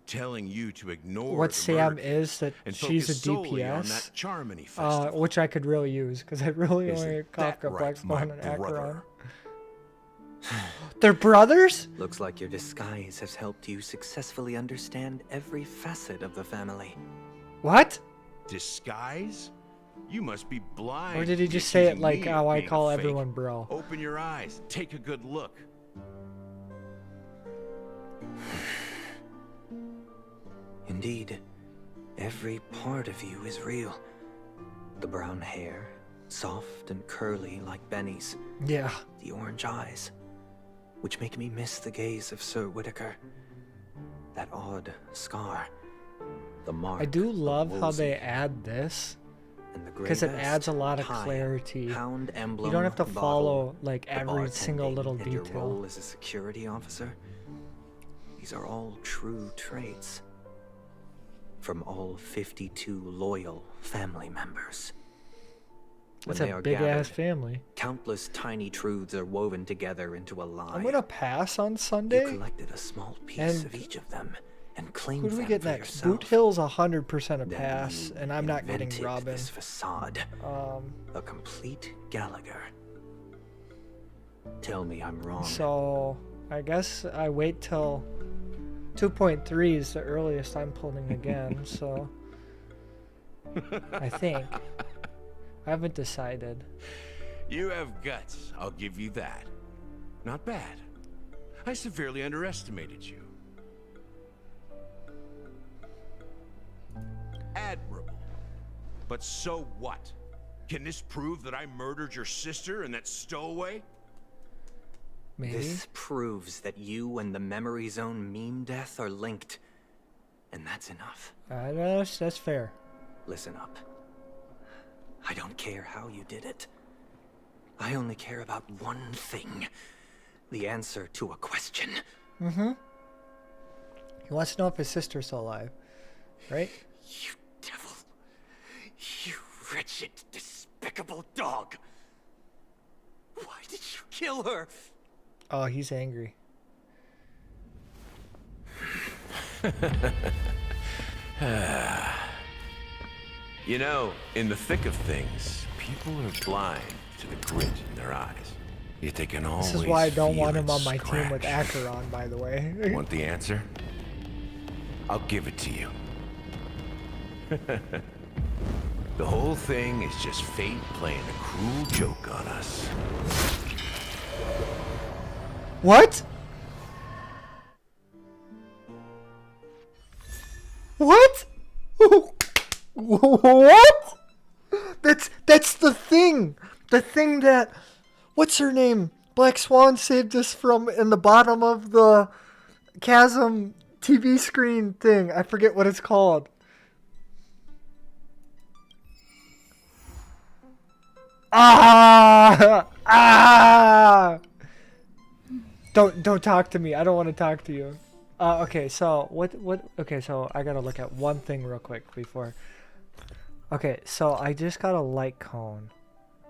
Telling you to ignore
what
the
Sam
murder
is, that
and
she's a
focus solely on
DPS,
that Charmony festival.
which I could really use because I really
Isn't
only
that
Kafka,
right,
Black
my
Spawn, and Acheron.
brother?
They're brothers?
Looks like your disguise has helped you successfully understand every facet of the family.
What?
Disguise? You must be blind.
Or did he
to be
just say it
accusing
like
me
how
of
I
being a
call
fake.
everyone bro?
Open your eyes. Take a good look.
Indeed, every part of you is real. The brown hair, soft and curly like Benny's.
Yeah.
The orange eyes, which make me miss the gaze of Sir Whitaker. That odd scar. The mark
I do love
of
how they
Wolsey.
add this
And the gray
because it
vest,
adds a lot of
tie,
clarity.
Hound emblem,
You don't have to
bottle,
follow like
the
every single
bartending,
little
and your
detail.
role as a security officer. These are all true traits. From all 52 loyal family members. When
That's
they
a
are
big ass
gathered,
family.
countless tiny truths are woven together into a lie.
I'm gonna pass on
You
Sunday.
collected a small piece
And
of each of them and claimed
Who do we
them
get
for
next?
yourself.
Boot Hill's 100% a
Then
pass,
you
and I'm not getting
invented
Robin.
This facade. A complete Gallagher. Tell me I'm wrong.
So I guess I wait till 2.3 is the earliest I'm pulling again. So I think I haven't decided.
You have guts, I'll give you that. Not bad. I severely underestimated you. Admirable. But so what? Can this prove that I murdered your sister and that stowaway?
Maybe.
This proves that you and the Memory Zone meme death are linked. And that's enough.
I know that's fair.
Listen up. I don't care how you did it. I only care about one thing. The answer to a question.
Mm-hmm. He wants to know if his sister's still alive, right?
You devil. You wretched, despicable dog. Why did you kill her?
Oh, he's angry.
You know, in the thick of things, people are blind to the grit in their eyes. Yet they can always
This is why I don't
feel
want him
it
on my team with
scratch.
Acheron, by the way.
Want the answer? I'll give it to you. The whole thing is just fate playing a cruel joke on us.
What? What? What? That's the thing. The thing that, what's her name? Black Swan saved us from in the bottom of the chasm TV screen thing. I forget what it's called. Don't talk to me. I don't want to talk to you. Okay, so okay, so I gotta look at one thing real quick before. Okay, so I just got a light cone.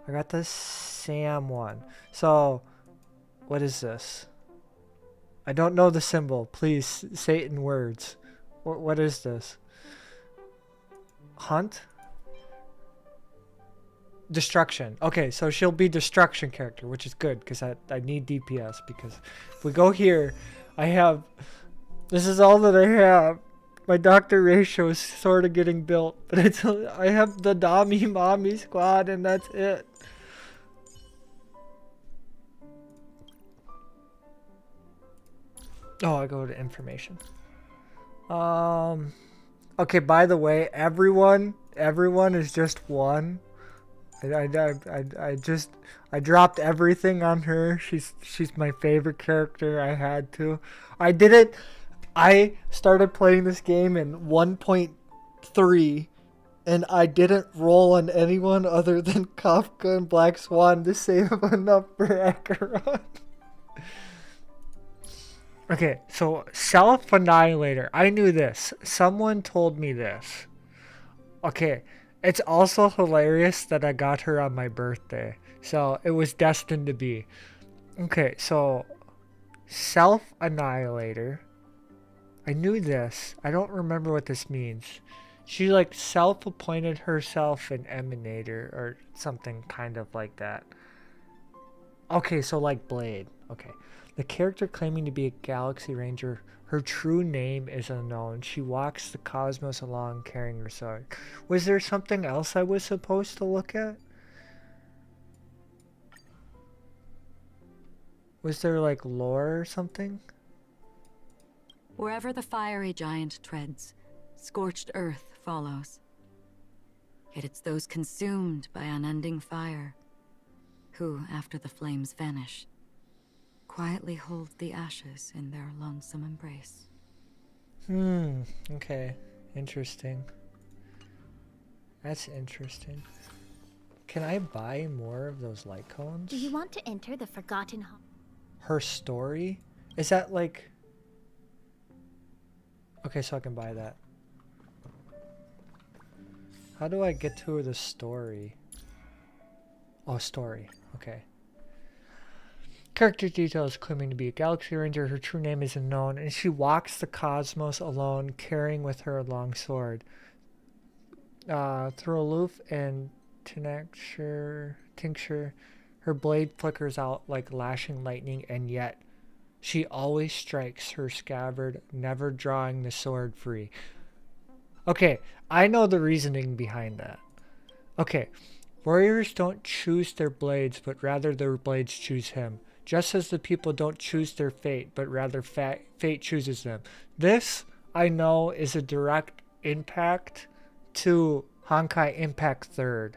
I got the Sam one. So, what is this? I don't know the symbol. Please say it in words. What is this? Hunt? Destruction. Okay, so she'll be destruction character, which is good because I need DPS, because if we go here, I have, this is all that I have. My Dr. ratio is sort of getting built, but I have the Dami Mommy squad and that's it. Oh, I go to information. Okay, by the way, everyone is just one. I dropped everything on her. She's my favorite character. I had to. I started playing this game in 1.3 and I didn't roll on anyone other than Kafka and Black Swan to save enough for Acheron. Okay, so Self-Annihilator. I knew this. Someone told me this. Okay, it's also hilarious that I got her on my birthday. So it was destined to be. Okay, so Self-Annihilator. I knew this. I don't remember what this means. She like self-appointed herself an emanator or something kind of like that. Okay, so like Blade. Okay. The character claiming to be a Galaxy Ranger, her true name is unknown. She walks the cosmos along carrying her sword. Was there something else I was supposed to look at? Was there like lore or something?
Wherever the fiery giant treads, scorched earth follows. Yet it's those consumed by unending fire who, after the flames vanish, quietly hold the ashes in their lonesome embrace.
Okay. Interesting. That's interesting. Can I buy more of those light cones?
Do you want to enter the Forgotten Hall?
Her story? Is that like... Okay, so I can buy that. How do I get to the story? Oh, story. Okay. Character details: claiming to be a Galaxy Ranger, her true name is unknown, and she walks the cosmos alone, carrying with her a long sword. Through aloof and tincture, her blade flickers out like lashing lightning, and yet she always strikes her scabbard, never drawing the sword free. Okay, I know the reasoning behind that. Okay, warriors don't choose their blades, but rather their blades choose him. Just as the people don't choose their fate, but rather fate chooses them. This, I know, is a direct impact to Honkai Impact 3rd.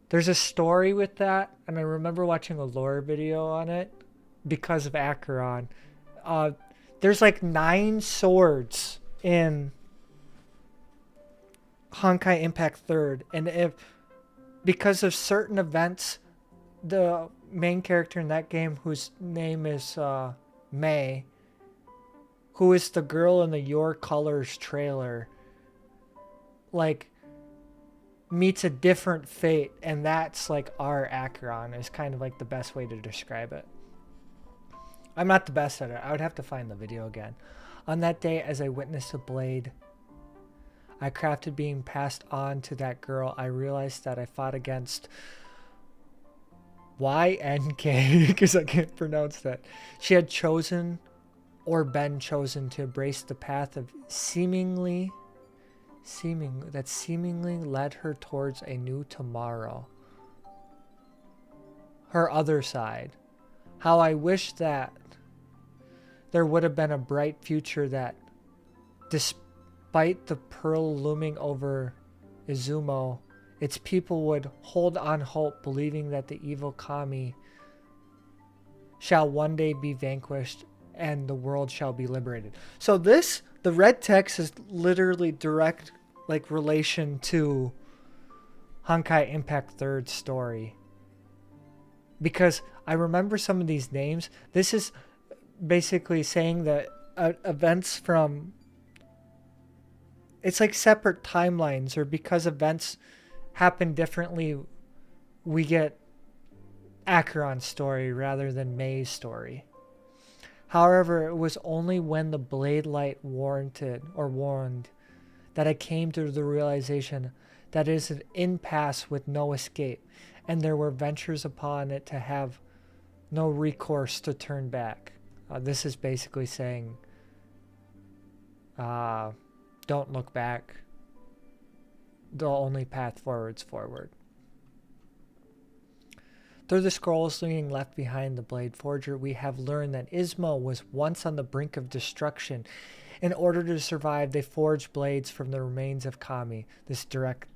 There's a story with that, and I remember watching a lore video on it because of Acheron. There's like 9 swords in Honkai Impact 3rd, and because of certain events, the main character in that game, whose name is May, who is the girl in the Your Colors trailer, like, meets a different fate, and that's like our Acheron, is kind of like the best way to describe it. I'm not the best at it. I would have to find the video again. On that day, as I witnessed a blade I crafted being passed on to that girl, I realized that I fought against YNK, because I can't pronounce that. She had chosen or been chosen to embrace the path of seemingly led her towards a new tomorrow. Her other side. How I wish that there would have been a bright future that despite the pearl looming over Izumo, its people would hold on hope, believing that the evil kami shall one day be vanquished and the world shall be liberated. So this, the red text is literally direct like relation to Honkai Impact 3rd story. Because I remember some of these names. This is basically saying that events from... It's like separate timelines, or because events happen differently, we get Acheron's story rather than Mei's story. However, it was only when the Blade Light warned that I came to the realization that it is an impasse with no escape, and there were ventures upon it to have no recourse to turn back. This is basically saying, don't look back. The only path forward's forward. Through the scrolls being left behind the Blade Forger, we have learned that Izumo was once on the brink of destruction. In order to survive, they forged blades from the remains of Kami. This direct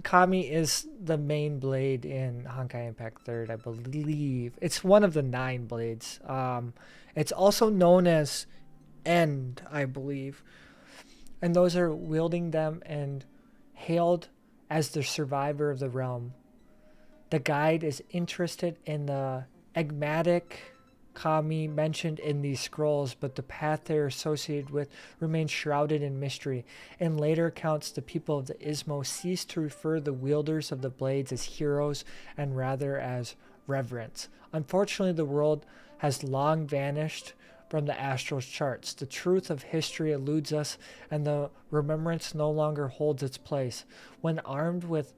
Kami is the main blade in Honkai Impact 3rd, I believe. It's one of the 9 blades. It's also known as End, I believe. And those are wielding them and hailed as the survivor of the realm. The guide is interested in the enigmatic Kami mentioned in these scrolls, but the path they are associated with remains shrouded in mystery. In later accounts, the people of the Izumo ceased to refer the wielders of the blades as heroes and rather as reverence. Unfortunately, the world has long vanished from the astral charts. The truth of history eludes us, and the remembrance no longer holds its place. When armed with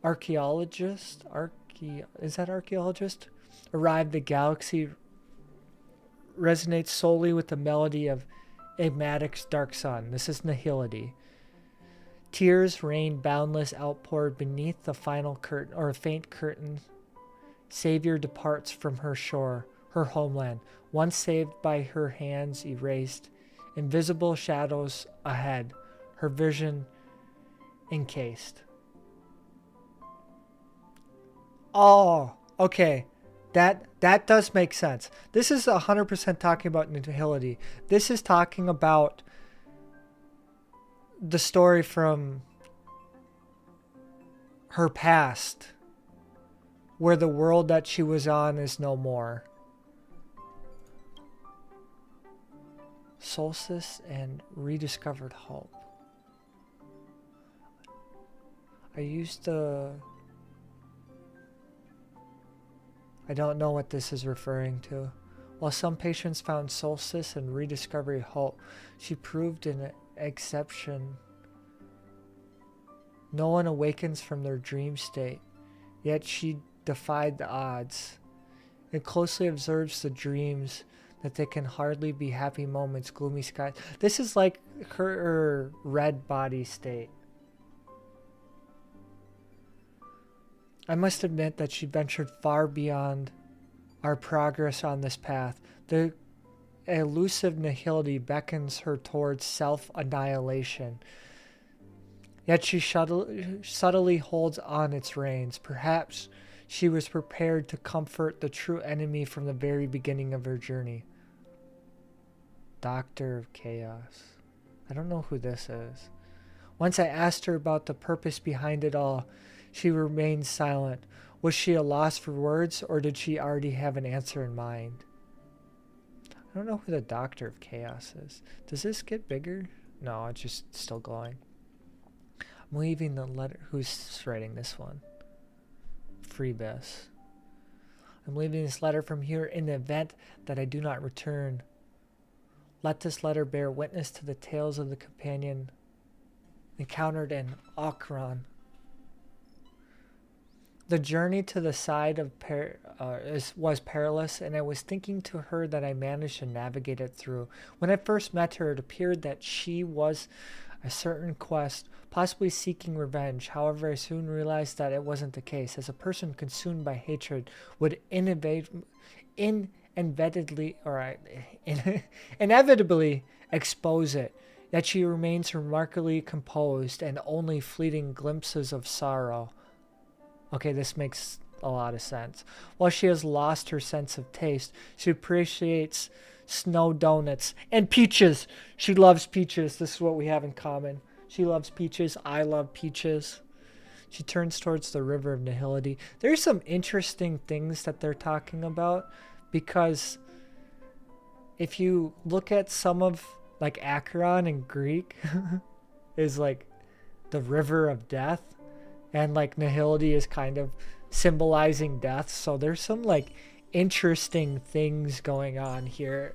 archaeologist arrived, the galaxy resonates solely with the melody of Enigmatic's Dark Sun. This is nihility. Tears rain boundless outpoured beneath the final curtain, or a faint curtain. Savior departs from her shore, her homeland, once saved by her hands erased. Invisible shadows ahead, her vision encased. Oh, okay. That does make sense. This is 100% talking about nihility. This is talking about the story from her past, where the world that she was on is no more. Solstice and rediscovered hope. I don't know what this is referring to. While some patients found solstice and rediscovered hope, she proved an exception. No one awakens from their dream state, yet she defied the odds. It closely observes the dreams that they can hardly be happy moments, gloomy skies. This is like her red body state. I must admit that she ventured far beyond our progress on this path. The elusive nihility beckons her towards self-annihilation. Yet she subtly holds on its reins. Perhaps she was prepared to comfort the true enemy from the very beginning of her journey. Doctor of Chaos. I don't know who this is. Once I asked her about the purpose behind it all, she remained silent. Was she a loss for words, or did she already have an answer in mind? I don't know who the Doctor of Chaos is. Does this get bigger? No, it's just still glowing. I'm leaving the letter. Who's writing this one? Freebus. I'm leaving this letter from here in the event that I do not return. Let this letter bear witness to the tales of the companion encountered in Acheron. The journey to the side of was perilous, and I was thinking to her that I managed to navigate it through. When I first met her, it appeared that she was a certain quest, possibly seeking revenge. However, I soon realized that it wasn't the case, as a person consumed by hatred would inevitably expose it. Yet she remains remarkably composed and only fleeting glimpses of sorrow. Okay, this makes a lot of sense. While she has lost her sense of taste, she appreciates snow donuts and peaches. She loves peaches. This is what we have in common. She loves peaches. I love peaches. She turns towards the river of nihility. There's some interesting things that they're talking about, because if you look at some of like Acheron in Greek is like the river of death, and like nihility is kind of symbolizing death. So there's some like interesting things going on here.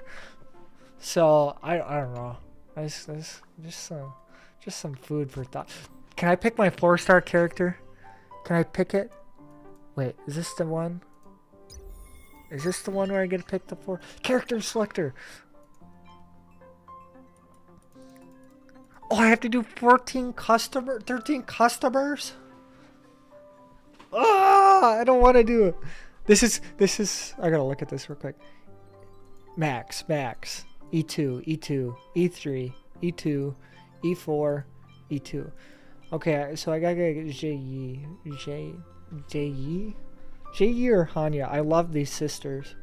So I don't know. Just some food for thought. Can I pick my 4-star character? Can I pick it? Wait, is this the one? Is this the one where I get to pick the 4? Character selector. Oh, I have to do 13 customers? Ah, I don't want to do it. This is, I gotta look at this real quick. Max, E2, E3, E2, E4, E2. Okay, so I gotta get J.E. or Hanya. I love these sisters.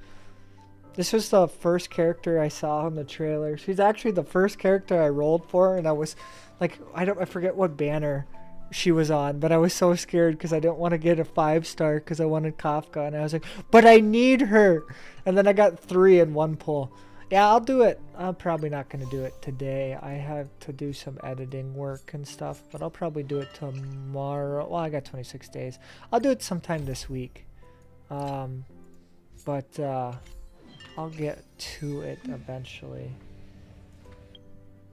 This was the first character I saw in the trailer. She's actually the first character I rolled for, and I was like, I forget what banner she was on, but I was so scared because I didn't want to get a 5-star because I wanted Kafka, and I was like, but I need her. And then I got 3 in one pull. Yeah, I'll do it. I'm probably not going to do it today. I have to do some editing work and stuff, but I'll probably do it tomorrow. Well, I got 26 days. I'll do it sometime this week. But I'll get to it eventually.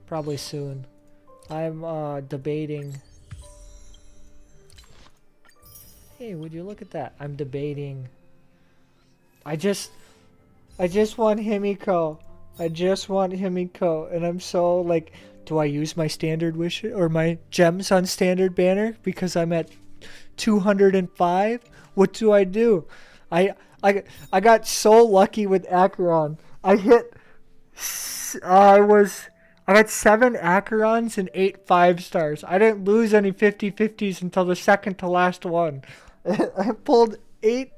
Probably soon. I'm debating. Hey, would you look at that? I'm debating. I just want Himiko. I just want Himiko, and I'm so like, do I use my standard wish or my gems on standard banner because I'm at 205? What do I do? I got so lucky with Acheron. I got 7 Acherons and 8 5-stars. I didn't lose any 50-50s until the second to last one. I pulled 8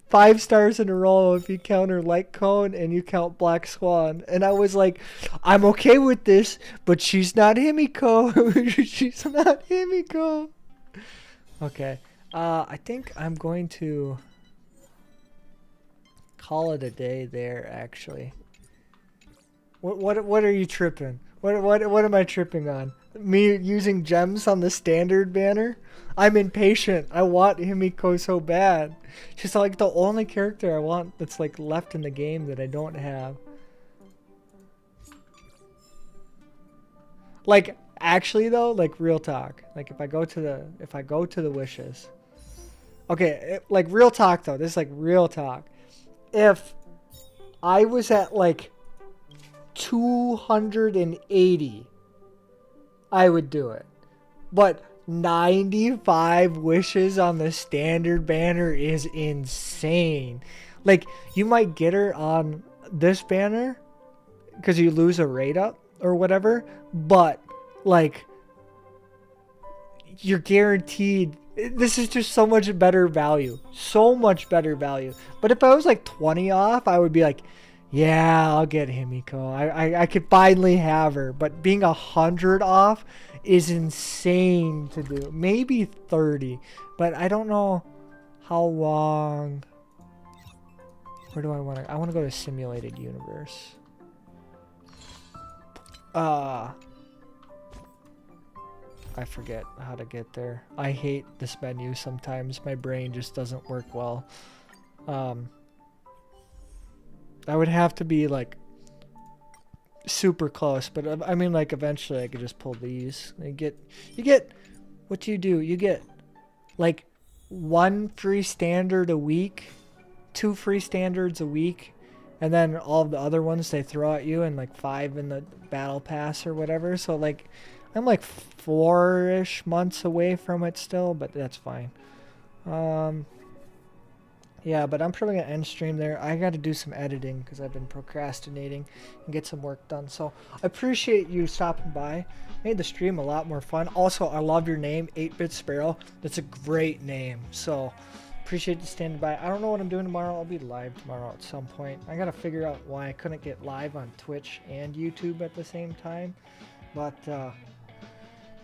5-stars in a row if you count her Light Cone and you count Black Swan. And I was like, I'm okay with this, but she's not Himiko. She's not Himiko. Okay. I think I'm going to call it a day there, actually. What are you tripping? What am I tripping on? Me using gems on the standard banner? I'm impatient. I want Himiko so bad. She's like the only character I want that's like left in the game that I don't have. Like actually though, like real talk. Like if I go to the wishes. Okay, like real talk though. This is like real talk. If I was at like 280, I would do it. But 95 wishes on the standard banner is insane. Like, you might get her on this banner because you lose a rate up or whatever, but like, you're guaranteed. This is just so much better value. So much better value. But if I was like 20 off, I would be like, yeah, I'll get Himiko. I could finally have her. But being 100 off is insane to do. Maybe 30. But I don't know how long. Where do I want to? I want to go to Simulated Universe. I forget how to get there. I hate this menu sometimes. My brain just doesn't work well. I would have to be like super close, but I mean like eventually I could just pull these. You get what do? You get like 1 free standard a week, 2 free standards a week, and then all of the other ones they throw at you, and like 5 in the battle pass or whatever. So like I'm like 4-ish months away from it still, but that's fine. Yeah, but I'm probably gonna end stream there. I gotta do some editing because I've been procrastinating and get some work done. So I appreciate you stopping by. Made the stream a lot more fun. Also, I love your name, 8-Bit Sparrow. That's a great name. So appreciate you standing by. I don't know what I'm doing tomorrow. I'll be live tomorrow at some point. I gotta figure out why I couldn't get live on Twitch and YouTube at the same time. But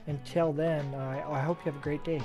until then, I hope you have a great day.